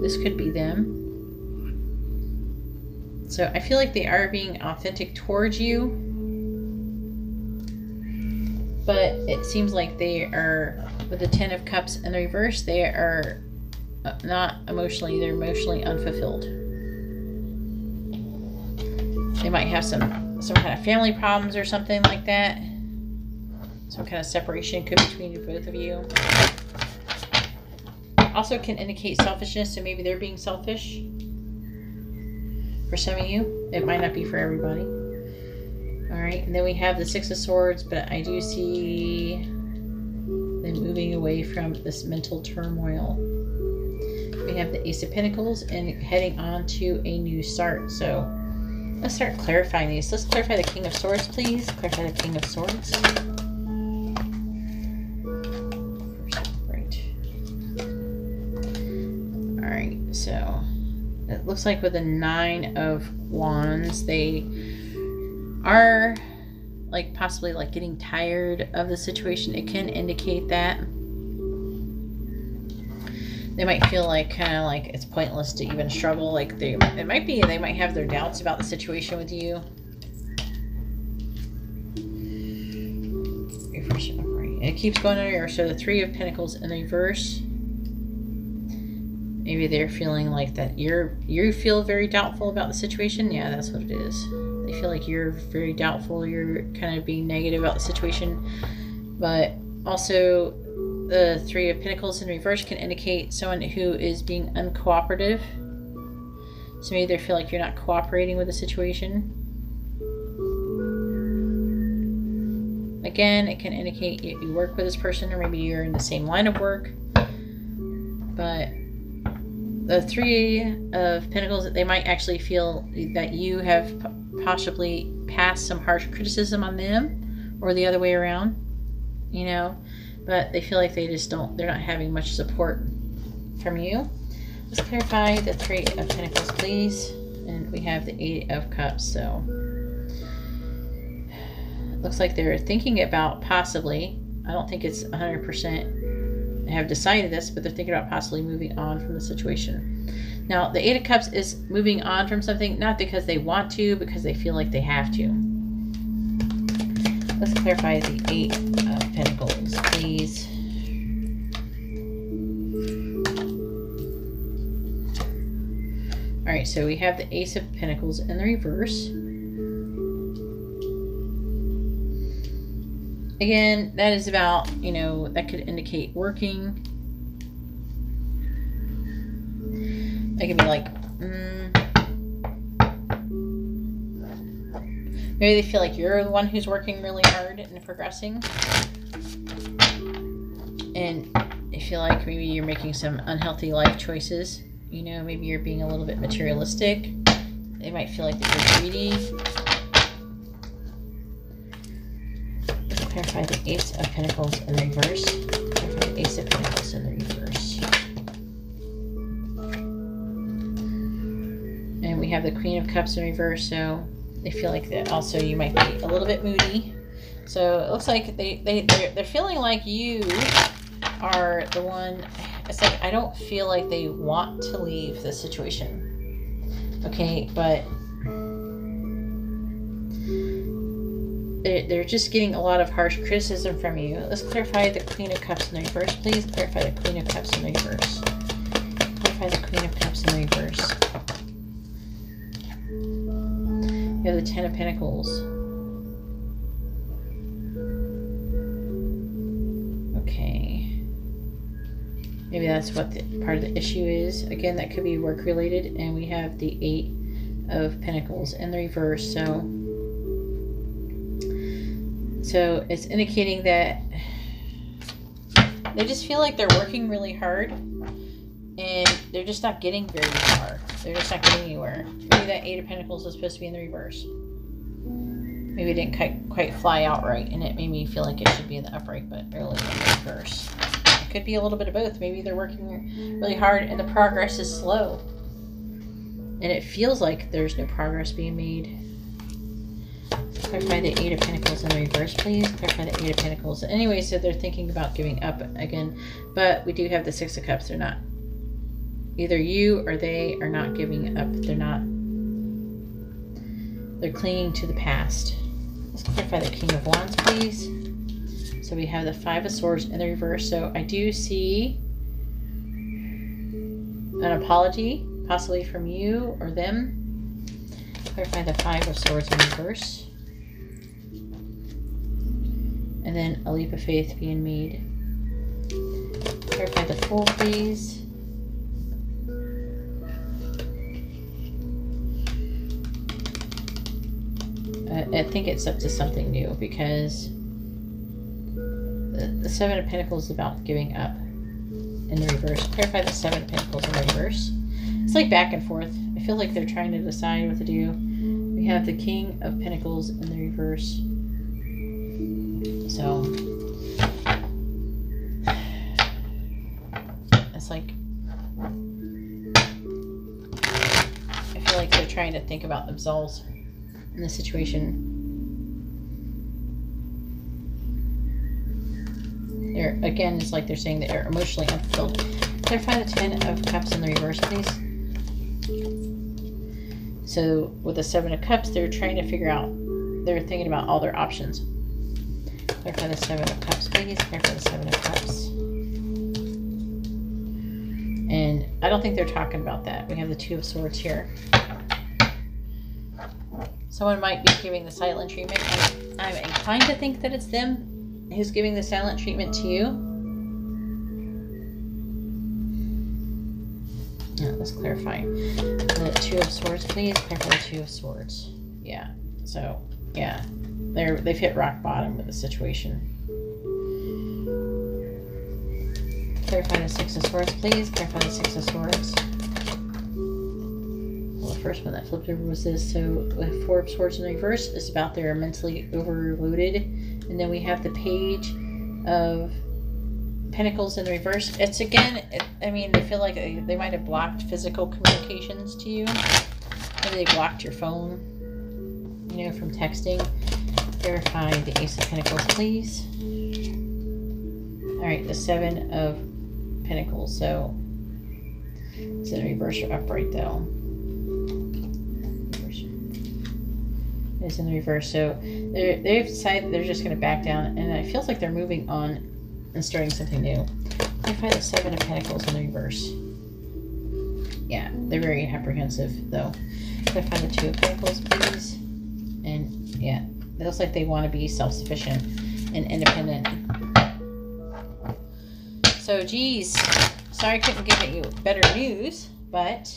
This could be them. So I feel like they are being authentic towards you. But it seems like they are, with the Ten of Cups in the reverse, they are not emotionally, they're emotionally unfulfilled. They might have some kind of family problems or something like that. Some kind of separation could be between both of you. Also can indicate selfishness, so maybe they're being selfish. For some of you, it might not be for everybody. All right, and then we have the Six of Swords, but I do see them moving away from this mental turmoil. We have the Ace of Pentacles and heading on to a new start. So let's start clarifying these. Let's clarify the King of Swords, please. Clarify the King of Swords. So it looks like with the Nine of Wands, they are like possibly like getting tired of the situation. It can indicate that they might feel like kind of like it's pointless to even struggle. Like they might have their doubts about the situation with you. Reverse upright. It keeps going under. So the Three of Pentacles in reverse. Maybe they're feeling like that you feel very doubtful about the situation. Yeah, that's what it is. They feel like you're very doubtful. You're kind of being negative about the situation. But also the Three of Pentacles in reverse can indicate someone who is being uncooperative. So maybe they feel like you're not cooperating with the situation. Again, it can indicate you work with this person, or maybe you're in the same line of work. But the Three of Pentacles, they might actually feel that you have possibly passed some harsh criticism on them, or the other way around, you know, but they feel like they're not having much support from you. Let's clarify the Three of Pentacles, please. And we have the Eight of Cups. So it looks like they're thinking about possibly, I don't think it's 100% have decided this, but they're thinking about possibly moving on from the situation. Now, the Eight of Cups is moving on from something, not because they want to, because they feel like they have to. Let's clarify the Eight of Pentacles, please. All right, so we have the Ace of Pentacles in the reverse. Again, that is about, you know, that could indicate working. It could be like, Maybe they feel like you're the one who's working really hard and progressing. And they feel like maybe you're making some unhealthy life choices. You know, maybe you're being a little bit materialistic. They might feel like that you're greedy. Let's clarify the Ace of Pentacles in reverse. Clarify the Ace of Pentacles in the reverse. And we have the Queen of Cups in reverse, so they feel like that also you might be a little bit moody. So it looks like they're feeling like you are the one. It's like I don't feel like they want to leave the situation. Okay, but they're just getting a lot of harsh criticism from you. Let's clarify the Queen of Cups in the reverse, please. Clarify the Queen of Cups in the reverse. Clarify the Queen of Cups in the reverse. You have the Ten of Pentacles. Okay. Maybe that's what part of the issue is. Again, that could be work related. And we have the Eight of Pentacles in the reverse. So it's indicating that they just feel like they're working really hard and they're just not getting very far. They're just not getting anywhere. Maybe that Eight of Pentacles is supposed to be in the reverse. Maybe it didn't quite fly out right, and it made me feel like it should be in the upright, but really in the reverse. It could be a little bit of both. Maybe they're working really hard and the progress is slow. And it feels like there's no progress being made. Clarify the Eight of Pentacles in the reverse, please. Clarify the Eight of Pentacles. Anyway, so they're thinking about giving up again, but we do have the Six of Cups. They're not. Either you or they are not giving up. They're clinging to the past. Let's clarify the King of Wands, please. So we have the Five of Swords in the reverse. So I do see an apology, possibly from you or them. Clarify the Five of Swords in reverse. And then a leap of faith being made. Clarify the Fool, please. I think it's up to something new because the Seven of Pentacles is about giving up in the reverse. Clarify the Seven of Pentacles in the reverse. It's like back and forth. I feel like they're trying to decide what to do. We have the King of Pentacles in the reverse. So it's like I feel like they're trying to think about themselves in the situation. They're, again, it's like they're saying that they're emotionally unfulfilled. Clarify the Ten of Cups in the reverse, please. So with the Seven of Cups, they're trying to figure out, they're thinking about all their options. Clarify the Seven of Cups, please. Clarify the Seven of Cups. And I don't think they're talking about that. We have the Two of Swords here. Someone might be giving the silent treatment. I'm inclined to think that it's them who's giving the silent treatment to you. Now, let's clarify. The Two of Swords, please. Clarify the Two of Swords. Yeah. So, yeah. They've hit rock bottom with the situation. Clarify the Six of Swords, please. Clarify the Six of Swords. Well, the first one that flipped over was this. So the Four of Swords in reverse is about they're mentally overloaded. And then we have the Page of Pentacles in reverse. It's again, I mean, they feel like they might have blocked physical communications to you. Maybe they blocked your phone, you know, from texting. Verify the Ace of Pentacles, please. All right, the Seven of Pentacles. So it's in reverse or upright though. It's in the reverse. So they've decided they're just going to back down, and it feels like they're moving on and starting something new. Clarify the Seven of Pentacles in the reverse. Yeah, they're very apprehensive though. Clarify the Two of Pentacles, please. And yeah, it looks like they want to be self-sufficient and independent. So, geez, sorry I couldn't give you better news, but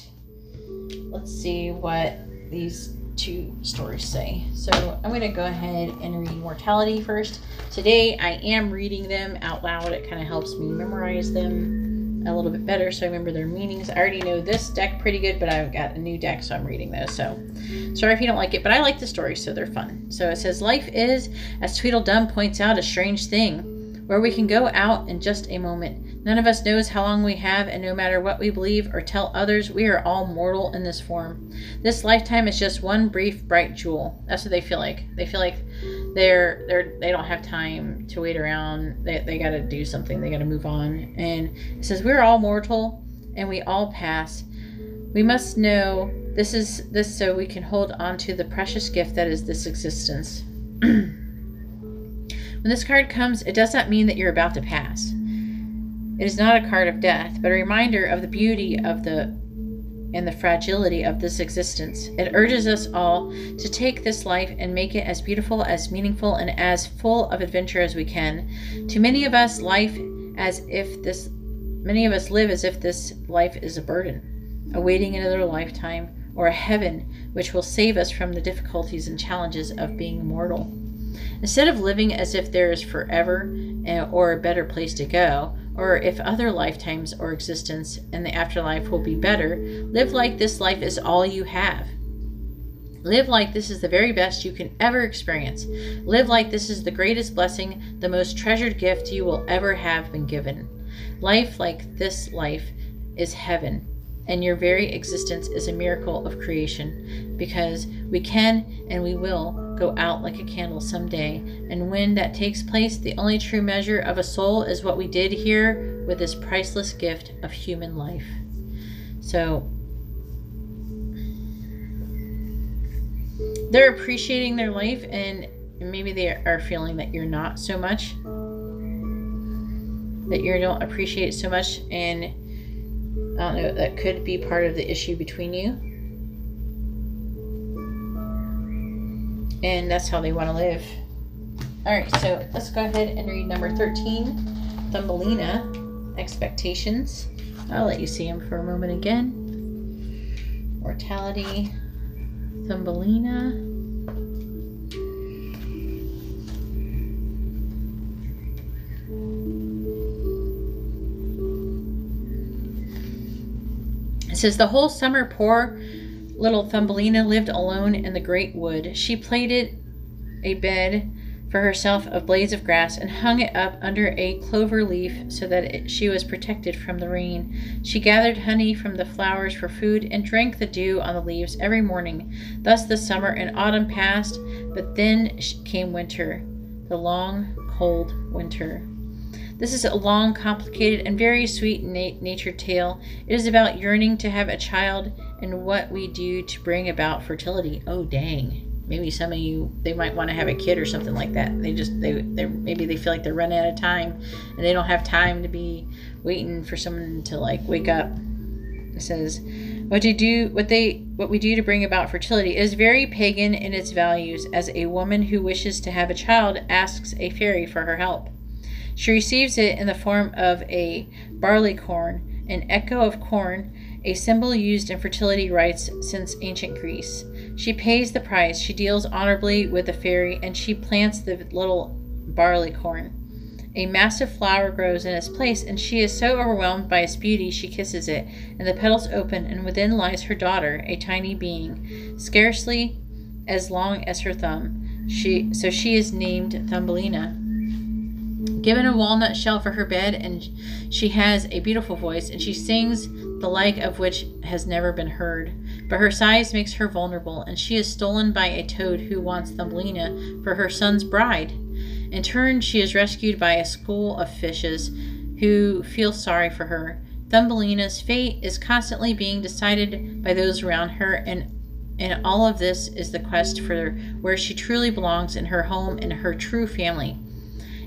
let's see what these two stories say. So I'm going to go ahead and read mortality first. Today I am reading them out loud. It kind of helps me memorize them a little bit better so I remember their meanings. I already know this deck pretty good, but I've got a new deck, so I'm reading those. So sorry if you don't like it, but I like the stories, so they're fun. So it says, life is, as Tweedledum points out, a strange thing, where we can go out in just a moment. None of us knows how long we have, and no matter what we believe or tell others, we are all mortal in this form. This lifetime is just one brief, bright jewel. That's what they feel like. They feel like they don't have time to wait around. They got to do something. They got to move on. And it says, we're all mortal, and we all pass. We must know this so we can hold on to the precious gift that is this existence. When this card comes, it does not mean that you're about to pass. It is not a card of death, but a reminder of the beauty of and the fragility of this existence. It urges us all to take this life and make it as beautiful, as meaningful, and as full of adventure as we can. To many of us, live as if this life is a burden, awaiting another lifetime or a heaven which will save us from the difficulties and challenges of being mortal. Instead of living as if there is forever or a better place to go, or if other lifetimes or existence in the afterlife will be better, live like this life is all you have. Live like this is the very best you can ever experience. Live like this is the greatest blessing, the most treasured gift you will ever have been given. Life like this life is heaven, and your very existence is a miracle of creation, because we can and we will go out like a candle someday, and when that takes place, the only true measure of a soul is what we did here with this priceless gift of human life. So they're appreciating their life, and maybe they are feeling that you're not so much, that you don't appreciate it so much, and I don't know, that could be part of the issue between you. And that's how they want to live. Alright, so let's go ahead and read number 13, Thumbelina, Expectations. I'll let you see them for a moment again. Mortality, Thumbelina. It says, the whole summer poor little Thumbelina lived alone in the great wood. She plaited a bed for herself of blades of grass and hung it up under a clover leaf so that she was protected from the rain. She gathered honey from the flowers for food and drank the dew on the leaves every morning. Thus the summer and autumn passed, but then came winter, the long, cold winter. This is a long, complicated, and very sweet natured tale. It is about yearning to have a child and what we do to bring about fertility. Oh, dang. Maybe some of you, they might want to have a kid or something like that. Maybe they feel like they're running out of time, and they don't have time to be waiting for someone to wake up. It says, what we do to bring about fertility is very pagan in its values, as a woman who wishes to have a child asks a fairy for her help. She receives it in the form of a barleycorn, an echo of corn, a symbol used in fertility rites since ancient Greece. She pays the price, she deals honorably with the fairy, and she plants the little barleycorn. A massive flower grows in its place, and she is so overwhelmed by its beauty she kisses it, and the petals open, and within lies her daughter, a tiny being, scarcely as long as her thumb. She is named Thumbelina. Given a walnut shell for her bed, and she has a beautiful voice, and she sings the like of which has never been heard. But her size makes her vulnerable, and she is stolen by a toad who wants Thumbelina for her son's bride. In turn, she is rescued by a school of fishes who feel sorry for her. Thumbelina's fate is constantly being decided by those around her, and all of this is the quest for where she truly belongs in her home and her true family.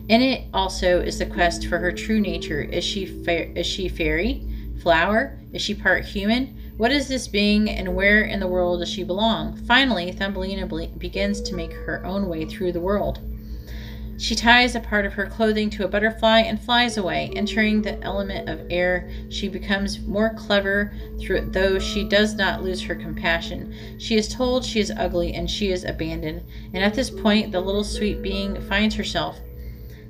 In it also is the quest for her true nature. Is she fairy? Flower? Is she part human? What is this being, and where in the world does she belong? Finally, Thumbelina begins to make her own way through the world. She ties a part of her clothing to a butterfly and flies away. Entering the element of air, she becomes more clever, though she does not lose her compassion. She is told she is ugly and she is abandoned, and at this point the little sweet being finds herself.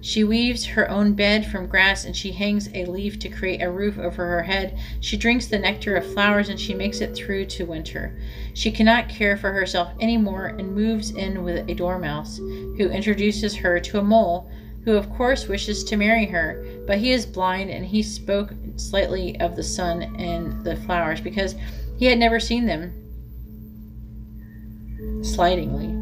She weaves her own bed from grass, and she hangs a leaf to create a roof over her head. She drinks the nectar of flowers, and she makes it through to winter. She cannot care for herself anymore and moves in with a dormouse, who introduces her to a mole, who of course wishes to marry her, but he is blind, and he spoke slightly of the sun and the flowers because he had never seen them. Slightingly.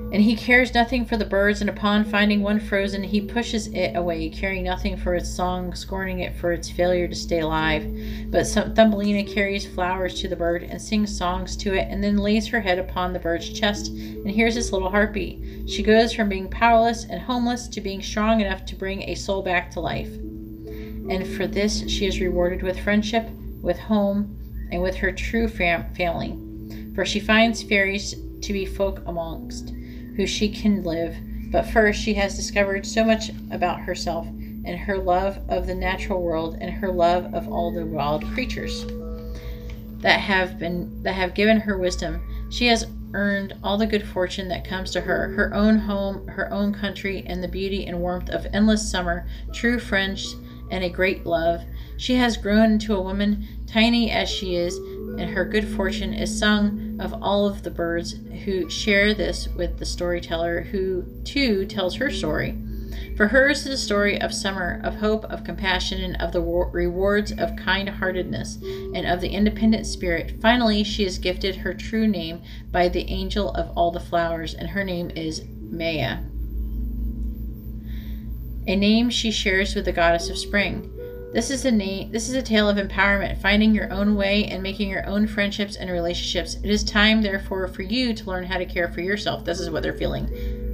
And he cares nothing for the birds, and upon finding one frozen, he pushes it away, caring nothing for its song, scorning it for its failure to stay alive. But Thumbelina carries flowers to the bird and sings songs to it, and then lays her head upon the bird's chest and hears its little heartbeat. She goes from being powerless and homeless to being strong enough to bring a soul back to life. And for this she is rewarded with friendship, with home, and with her true family. For she finds fairies to be folk amongst who she can live, but first she has discovered so much about herself and her love of the natural world and her love of all the wild creatures that have given her wisdom. She has earned all the good fortune that comes to her, her own home, her own country, and the beauty and warmth of endless summer, true friends, and a great love. She has grown into a woman, tiny as she is, and her good fortune is sung of all of the birds who share this with the storyteller, who too tells her story. For hers is a story of summer, of hope, of compassion, and of the rewards of kind-heartedness, and of the independent spirit. Finally, she is gifted her true name by the angel of all the flowers, and her name is Maya, a name she shares with the goddess of spring. This is a tale of empowerment, finding your own way and making your own friendships and relationships. It is time, therefore, for you to learn how to care for yourself. This is what they're feeling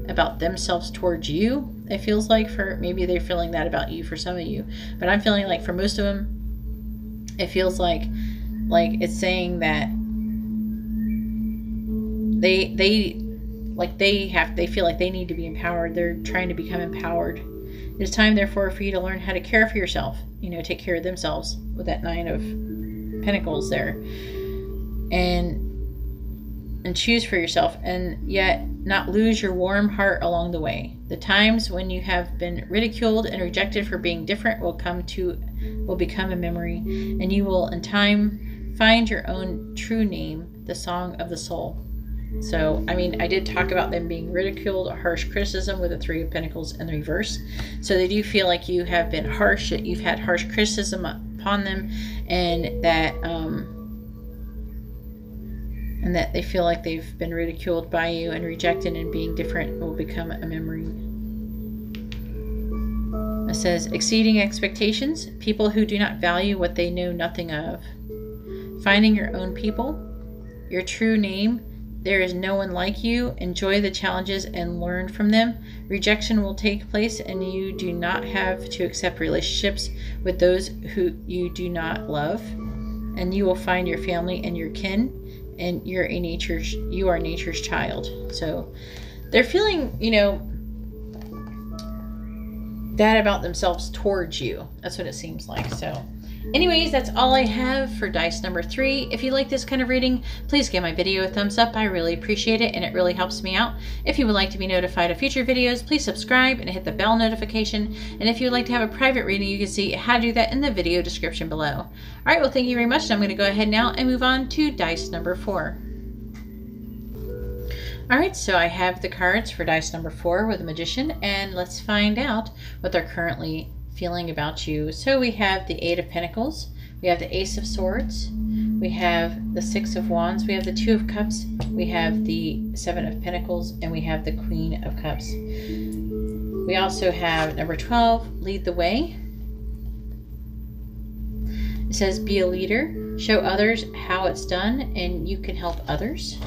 about themselves towards you. It feels like maybe they're feeling that about you for some of you, but I'm feeling like for most of them, it feels like it's saying that they feel like they need to be empowered. They're trying to become empowered. It is time, therefore, for you to learn how to care for yourself. Take care of themselves with that Nine of Pentacles there. And choose for yourself, and yet not lose your warm heart along the way. The times when you have been ridiculed and rejected for being different will become a memory, and you will in time find your own true name, the song of the soul. So, I did talk about them being ridiculed, harsh criticism with the Three of Pentacles in the reverse. So they do feel like you have been harsh, that you've had harsh criticism upon them, and that they feel like they've been ridiculed by you and rejected, and being different will become a memory. It says, exceeding expectations, people who do not value what they know nothing of. Finding your own people, your true name. There is no one like you. Enjoy the challenges and learn from them. Rejection will take place, and you do not have to accept relationships with those who you do not love. And you will find your family and your kin, and you are nature's child. So they're feeling, that about themselves towards you. That's what it seems like. So anyways, that's all I have for dice number 3. If you like this kind of reading, please give my video a thumbs up. I really appreciate it, and it really helps me out. If you would like to be notified of future videos, please subscribe and hit the bell notification. And if you would like to have a private reading, you can see how to do that in the video description below. All right, well, thank you very much. I'm going to go ahead now and move on to dice number 4. All right, so I have the cards for dice number 4 with the Magician, and let's find out what they're currently feeling about you. So we have the Eight of Pentacles, we have the Ace of Swords, we have the Six of Wands, we have the Two of Cups, we have the Seven of Pentacles, and we have the Queen of Cups. We also have number 12, Lead the Way. It says, be a leader, show others how it's done, and you can help others.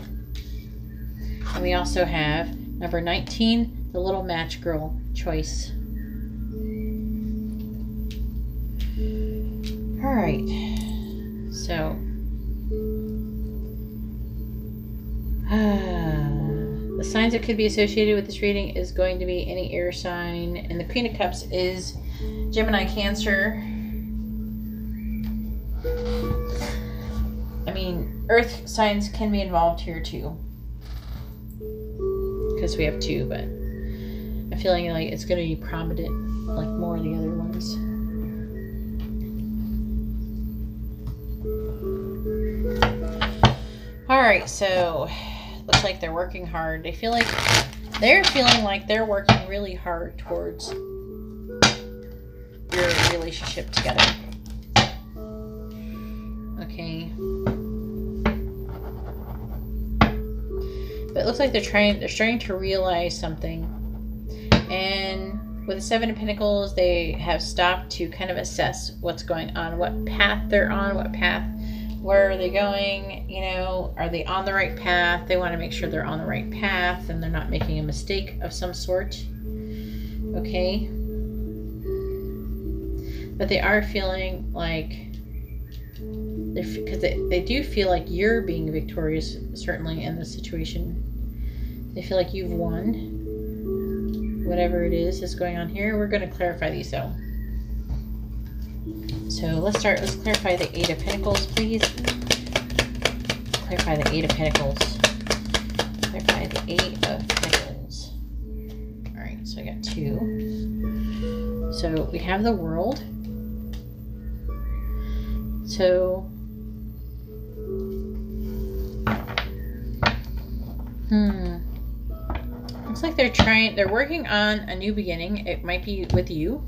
And we also have number 19, the Little Match Girl choice. All right, so the signs that could be associated with this reading is going to be any air sign. And the Queen of Cups is Gemini, Cancer. I mean, earth signs can be involved here too. Because we have 2, but I'm feeling like it's going to be prominent like more of the other ones. Alright, so looks like they're working hard. They're feeling like they're working really hard towards your relationship together. Okay. But it looks like they're starting to realize something. And with the 7 of Pentacles, they have stopped to kind of assess what's going on, what path they're on, where are they going, you know, are they on the right path? They want to make sure they're on the right path and they're not making a mistake of some sort. Okay. But they are feeling like, because they do feel like you're being victorious, certainly in this situation. They feel like you've won. Whatever it is going on here. We're going to clarify these though. So let's clarify the 8 of Pentacles, please. Clarify the 8 of Pentacles. Clarify the 8 of Pentacles. Alright, so I got 2. So we have the World. So looks like they're working on a new beginning. It might be with you.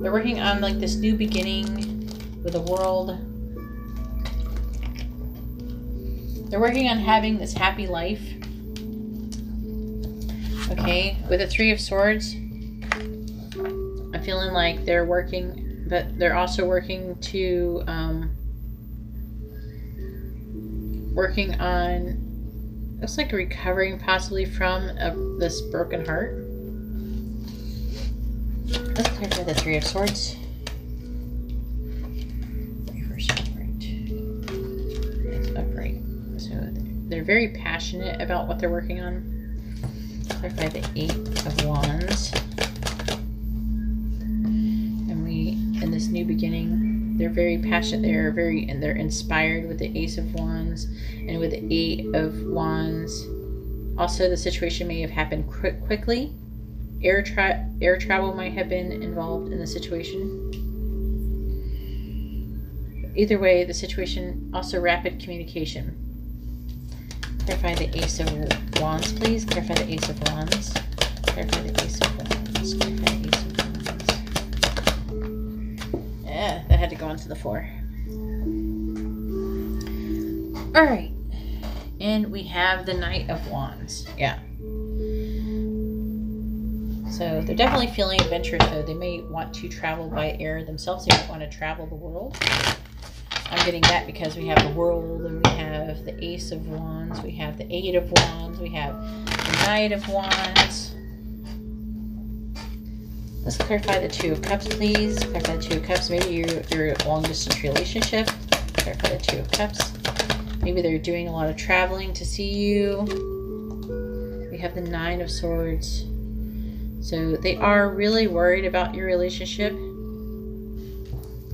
They're working on like this new beginning with the World. They're working on having this happy life. Okay, with the 3 of Swords, I'm feeling like they're working, but they're also working to working on, looks like recovering possibly from this broken heart. Let's clarify the 3 of Swords. Reverse upright. It's upright. So they're very passionate about what they're working on. Clarify the 8 of Wands. And in this new beginning, they're very passionate. They're inspired with the Ace of Wands and with the 8 of Wands. Also, the situation may have happened quickly. Air travel might have been involved in the situation. Either way, the situation, also rapid communication. Clarify the Ace of Wands, please. Clarify the Ace of Wands. Clarify the Ace of Wands. Clarify the Ace of Wands. Yeah, that had to go onto the 4. Alright. And we have the Knight of Wands. Yeah. So they're definitely feeling adventurous, though. They may want to travel by air themselves. They might want to travel the world. I'm getting that because we have the World, and we have the Ace of Wands, we have the 8 of Wands, we have the Knight of Wands. Let's clarify the 2 of Cups, please. Clarify the 2 of Cups. Maybe you're a long-distance relationship. Clarify the 2 of Cups. Maybe they're doing a lot of traveling to see you. We have the 9 of Swords. So they are really worried about your relationship.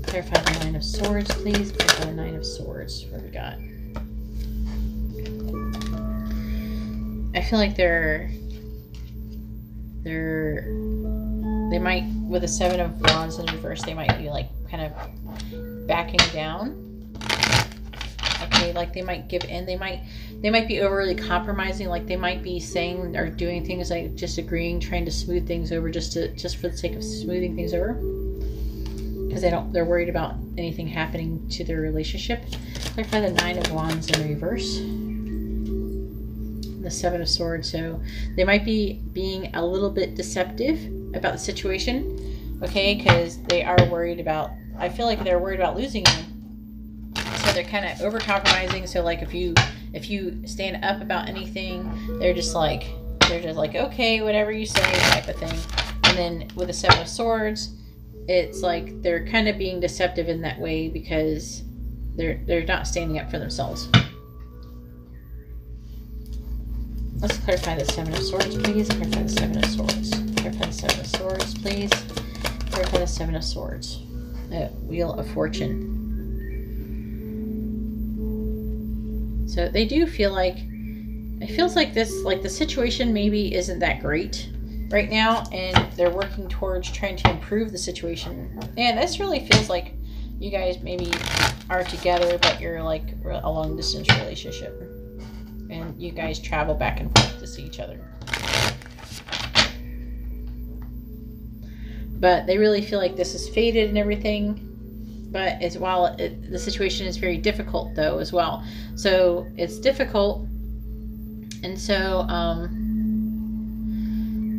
Clarify the 9 of Swords, please. Clarify the 9 of Swords. What do we got? I feel like they might, with the 7 of Wands in reverse, they might be like kind of backing down. Okay, like they might give in. They might be overly compromising. Like they might be saying or doing things like just agreeing, trying to smooth things over, just for the sake of smoothing things over. Because they're worried about anything happening to their relationship. Clarify the 9 of Wands in reverse. The 7 of Swords. So they might be being a little bit deceptive about the situation. Okay, because they are worried about, I feel like they're worried about losing you. So they're kind of over compromising. So like if you stand up about anything, they're just like, okay, whatever you say, type of thing. And then with the 7 of Swords, it's like they're kind of being deceptive in that way because they're not standing up for themselves. Let's clarify the Seven of Swords, please. Clarify the Seven of Swords. Clarify the Seven of Swords, please. Clarify the Seven of Swords. Wheel of Fortune. So they do feel like, it feels like this, like the situation maybe isn't that great right now, and they're working towards trying to improve the situation. And this really feels like you guys maybe are together, but you're like a long distance relationship, and you guys travel back and forth to see each other. But they really feel like this is fated and everything. But as well, the situation is very difficult though as well. So it's difficult, and so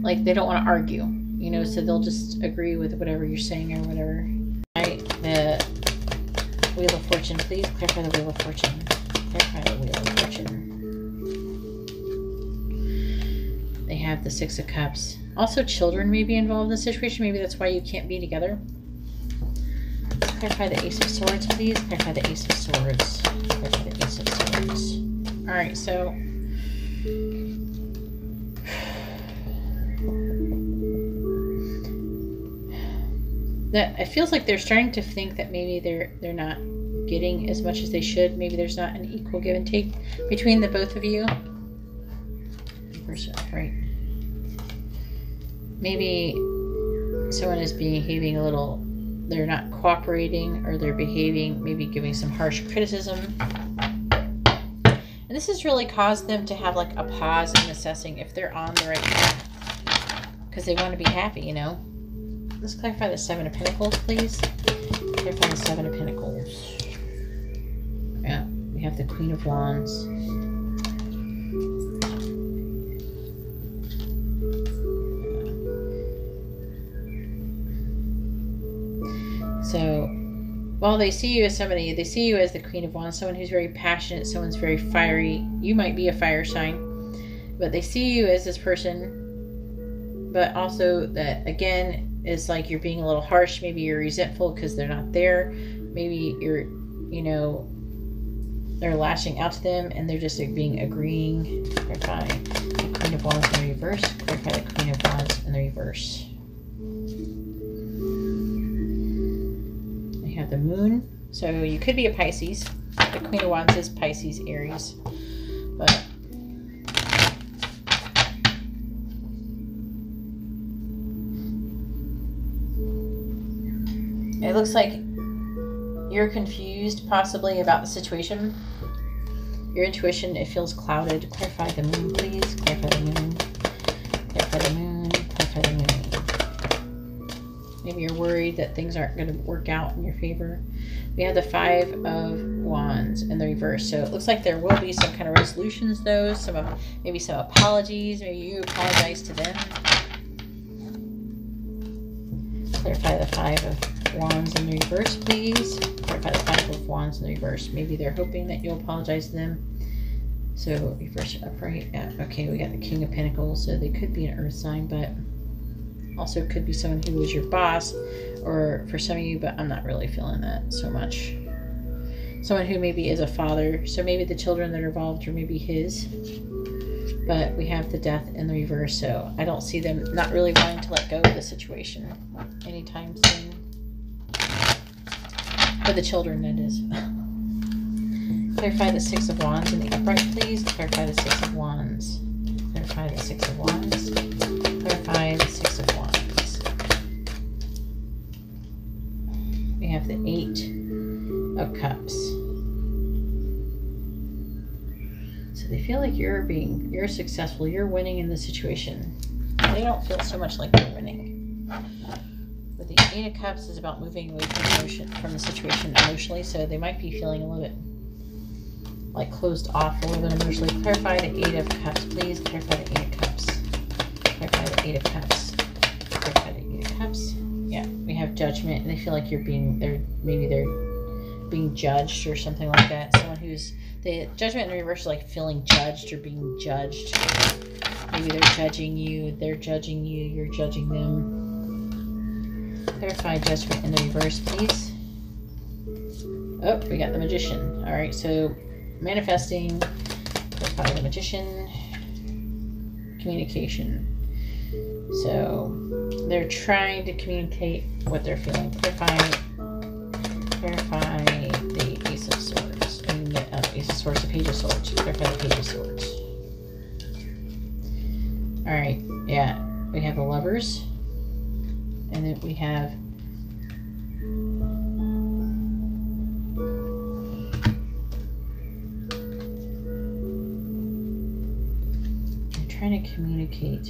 like they don't want to argue, you know, so they'll just agree with whatever you're saying or whatever. Right? The Wheel of Fortune, please clarify the Wheel of Fortune. Clarify the Wheel of Fortune. They have the Six of Cups. Also, children may be involved in the situation. Maybe that's why you can't be together. Clarify the Ace of Swords, please. Clarify the Ace of Swords. Clarify the Ace of Swords. Alright, so that it feels like they're starting to think that maybe they're not getting as much as they should. Maybe there's not an equal give and take between the both of you. Right. Maybe someone is behaving a little, they're not cooperating, or they're behaving, maybe giving some harsh criticism. And this has really caused them to have like a pause in assessing if they're on the right path, because they want to be happy, you know. Let's clarify the Seven of Pentacles, please. Clarify the Seven of Pentacles. Yeah, we have the Queen of Wands. So, while they see you as somebody, they see you as the Queen of Wands, someone who's very passionate, someone's very fiery. You might be a fire sign, but they see you as this person, but also that, again, is like you're being a little harsh. Maybe you're resentful because they're not there. Maybe you're, you know, they're lashing out to them and they're just like being agreeing. Clarify the Queen of Wands in the reverse. Clarify the Queen of Wands in the reverse. Have the Moon, so you could be a Pisces. The Queen of Wands is Pisces, Aries, but it looks like you're confused possibly about the situation. Your intuition, it feels clouded. Clarify the Moon, please. Clarify the Moon. Clarify the Moon. Clarify the Moon. Maybe you're worried that things aren't going to work out in your favor. We have the Five of Wands in the reverse. So it looks like there will be some kind of resolutions, though. Maybe some apologies. Maybe you apologize to them. Clarify the Five of Wands in the reverse, please. Clarify the Five of Wands in the reverse. Maybe they're hoping that you'll apologize to them. So reverse it upright. Yeah. Okay, we got the King of Pentacles. So they could be an earth sign, but also could be someone who was your boss, or for some of you, but I'm not really feeling that so much. Someone who maybe is a father, so maybe the children that are involved are maybe his, but we have the Death in the reverse, so I don't see them not really wanting to let go of the situation anytime soon. For the children, that is. Clarify the Six of Wands in the upright, please. Clarify the Six of Wands. Clarify the Six of Wands. Clarify the Six of Wands. We have the Eight of Cups. So they feel like you're successful, you're winning in the situation. They don't feel so much like they're winning. But the Eight of Cups is about moving away from the situation emotionally, so they might be feeling a little bit like closed off a little bit emotionally. Clarify the Eight of Cups, please. Clarify the Eight of Cups. Clarify the Eight of Cups. Clarify the Eight of Cups. Yeah, we have Judgment, and they feel like they're being judged or something like that. Someone who's, the Judgment in the reverse is like feeling judged or being judged. Maybe they're judging you, you're judging them. Clarify Judgment in the reverse, please. Oh, we got the Magician. All right, so manifesting. Clarify the Magician. communication. So they're trying to communicate what they're feeling. Clarify the Ace of Swords. And Ace of Swords, the Page of Swords. Clarify the Page of Swords. Alright, yeah. We have the Lovers. And then we have trying to communicate.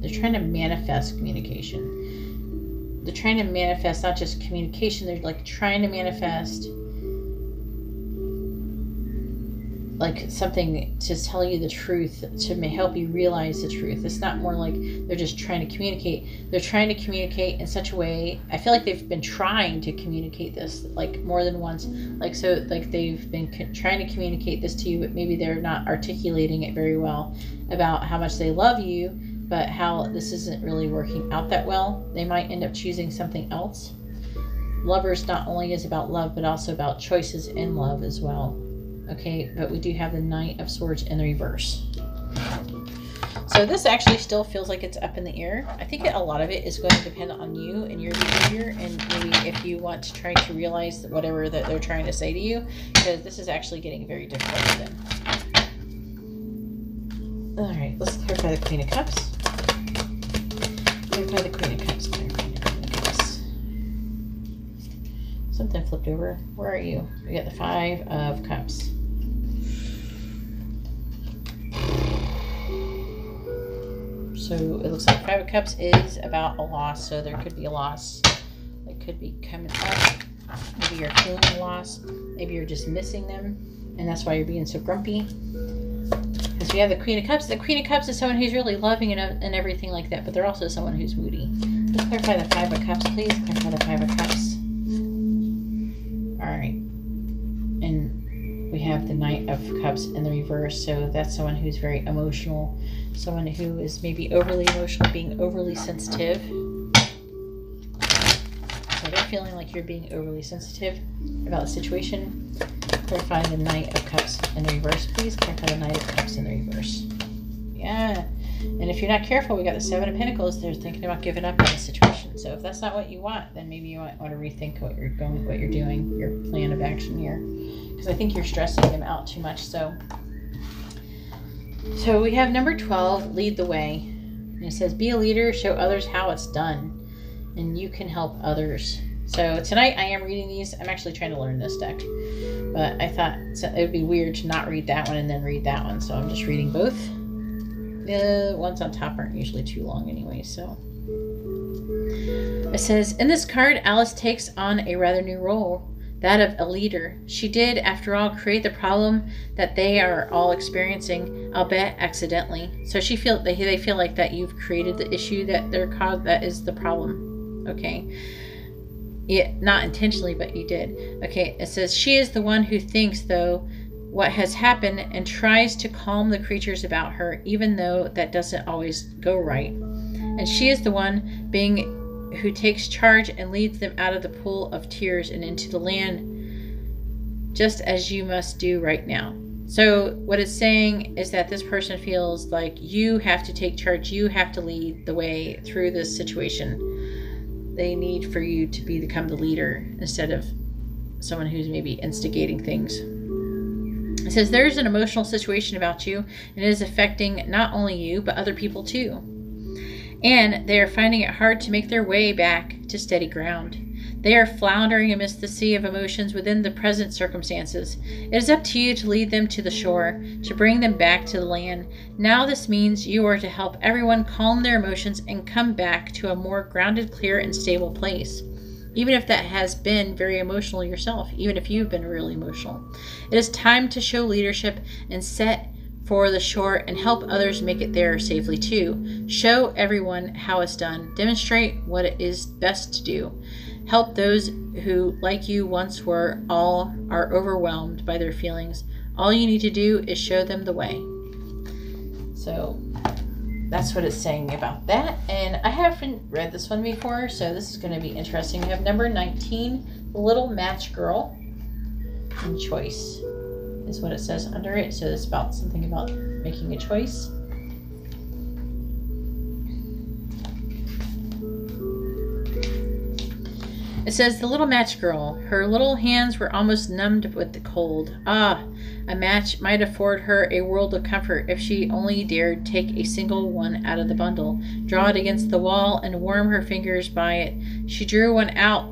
They're trying to manifest communication. They're trying to manifest not just communication, they're like trying to manifest like something to tell you the truth, to help you realize the truth. It's not more like they're just trying to communicate. They're trying to communicate in such a way. I feel like they've been trying to communicate this like more than once. Like, so like they've been trying to communicate this to you, but maybe they're not articulating it very well about how much they love you, but how this isn't really working out that well. They might end up choosing something else. Lovers not only is about love, but also about choices in love as well. Okay, but we do have the Knight of Swords in the reverse. So this actually still feels like it's up in the air. I think that a lot of it is going to depend on you and your behavior, and maybe if you want to try to realize whatever that they're trying to say to you, because this is actually getting very difficult for them. All right, let's clarify the Queen of Cups. Clarify the Queen of Cups. Clarify the Queen of Cups. Something flipped over. Where are you? We got the Five of Cups. So it looks like Five of Cups is about a loss. So there could be a loss that could be coming up. Maybe you're feeling a loss. Maybe you're just missing them, and that's why you're being so grumpy. Because we have the Queen of Cups. The Queen of Cups is someone who's really loving and everything like that, but they're also someone who's moody. Let's clarify the Five of Cups, please. Clarify the Five of Cups. All right. And we have the Knight of Cups in the reverse, so that's someone who's very emotional, someone who is maybe overly emotional, being overly sensitive. So they're feeling like you're being overly sensitive about the situation. Clarify the Knight of Cups in the reverse, please. Clarify the Knight of Cups in the reverse. Yeah. And if you're not careful, we got the Seven of Pentacles. They're thinking about giving up on the situation. So if that's not what you want, then maybe you might want to rethink what you're doing, your plan of action here. Because I think you're stressing them out too much. So we have number 12, lead the way. And it says, be a leader, show others how it's done, and you can help others. So tonight I am reading these. I'm actually trying to learn this deck, but I thought it would be weird to not read that one and then read that one. So I'm just reading both. The ones on top aren't usually too long anyway. So it says, in this card, Alice takes on a rather new role, that of a leader. She did, after all, create the problem that they are all experiencing, albeit accidentally. So they feel like that you've created the issue that they're caused, that is the problem. Okay. Yeah, not intentionally, but you did. Okay, it says, she is the one who thinks, though, what has happened and tries to calm the creatures about her, even though that doesn't always go right. And she is the one who takes charge and leads them out of the pool of tears and into the land, just as you must do right now. So what it's saying is that this person feels like you have to take charge, you have to lead the way through this situation. They need for you to become the leader instead of someone who's maybe instigating things. It says there's an emotional situation about you, and it is affecting not only you, but other people too. And they are finding it hard to make their way back to steady ground. They are floundering amidst the sea of emotions within the present circumstances. It is up to you to lead them to the shore, to bring them back to the land. Now this means you are to help everyone calm their emotions and come back to a more grounded, clear, and stable place. Even if that has been very emotional yourself, even if you've been really emotional. It is time to show leadership and set for the shore and help others make it there safely too. Show everyone how it's done. Demonstrate what it is best to do. Help those who, like you once were, all are overwhelmed by their feelings. All you need to do is show them the way. So that's what it's saying about that. And I haven't read this one before, so this is going to be interesting. We have number 19, Little Match Girl, and choice is what it says under it. So it's about something about making a choice. It says, the little match girl. Her little hands were almost numbed with the cold. Ah, a match might afford her a world of comfort if she only dared take a single one out of the bundle, draw it against the wall, and warm her fingers by it. She drew one out.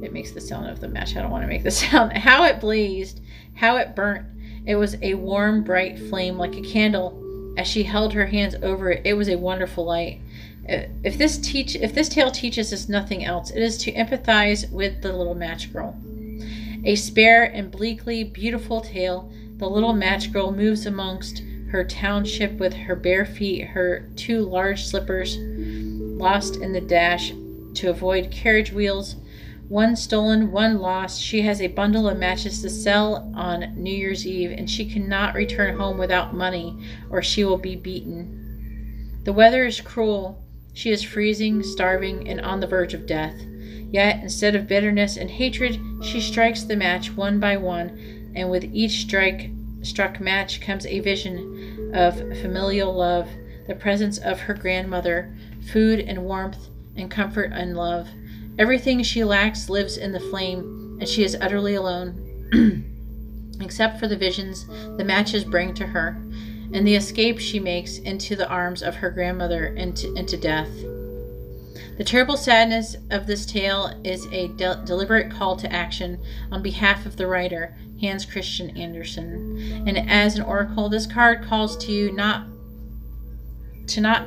It makes the sound of the match. I don't want to make the sound. How it blazed, how it burnt. It was a warm, bright flame like a candle. As she held her hands over it, it was a wonderful light. If this tale teaches us nothing else, it is to empathize with the little match girl. A spare and bleakly beautiful tale. The little match girl moves amongst her township with her bare feet, her 2 large slippers lost in the dash to avoid carriage wheels. One stolen, one lost. She has a bundle of matches to sell on New Year's Eve, and she cannot return home without money, or she will be beaten. The weather is cruel. She is freezing, starving, and on the verge of death. Yet, instead of bitterness and hatred, she strikes the match one by one, and with each struck match comes a vision of familial love, the presence of her grandmother, food and warmth, and comfort and love. Everything she lacks lives in the flame, and she is utterly alone, except for the visions the matches bring to her, and the escape she makes into the arms of her grandmother into death. The terrible sadness of this tale is a deliberate call to action on behalf of the writer, Hans Christian Andersen. And as an oracle, this card calls to you not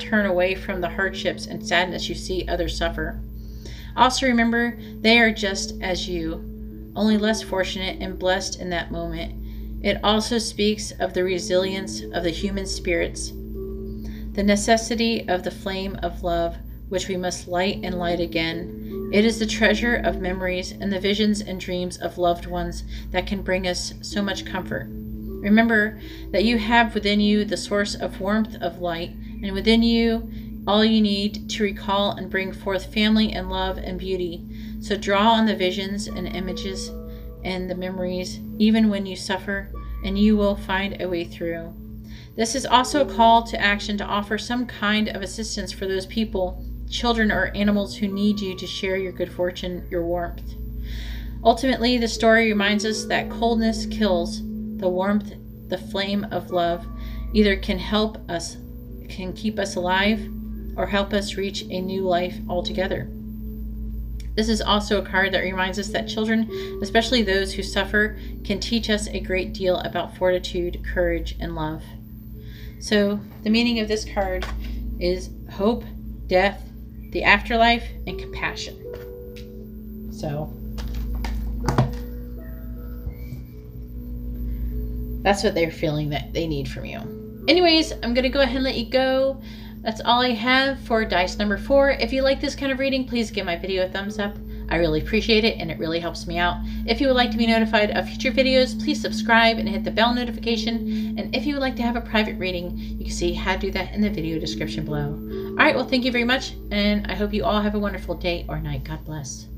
turn away from the hardships and sadness you see others suffer. Also remember, they are just as you, only less fortunate and blessed in that moment. It also speaks of the resilience of the human spirits, the necessity of the flame of love, which we must light and light again. It is the treasure of memories and the visions and dreams of loved ones that can bring us so much comfort. Remember that you have within you the source of warmth of light, and within you all you need to recall and bring forth family and love and beauty. So draw on the visions and images and the memories, even when you suffer, and you will find a way through. This is also a call to action to offer some kind of assistance for those people, children or animals who need you to share your good fortune, your warmth. Ultimately, the story reminds us that coldness kills. The warmth, the flame of love, either can keep us alive, or help us reach a new life altogether. This is also a card that reminds us that children, especially those who suffer, can teach us a great deal about fortitude, courage, and love. So the meaning of this card is hope, death, the afterlife, and compassion. So that's what they're feeling that they need from you. Anyways, I'm going to go ahead and let you go. That's all I have for dice number 4. If you like this kind of reading, please give my video a thumbs up. I really appreciate it, and it really helps me out. If you would like to be notified of future videos, please subscribe and hit the bell notification. And if you would like to have a private reading, you can see how to do that in the video description below. All right, well, thank you very much, and I hope you all have a wonderful day or night. God bless.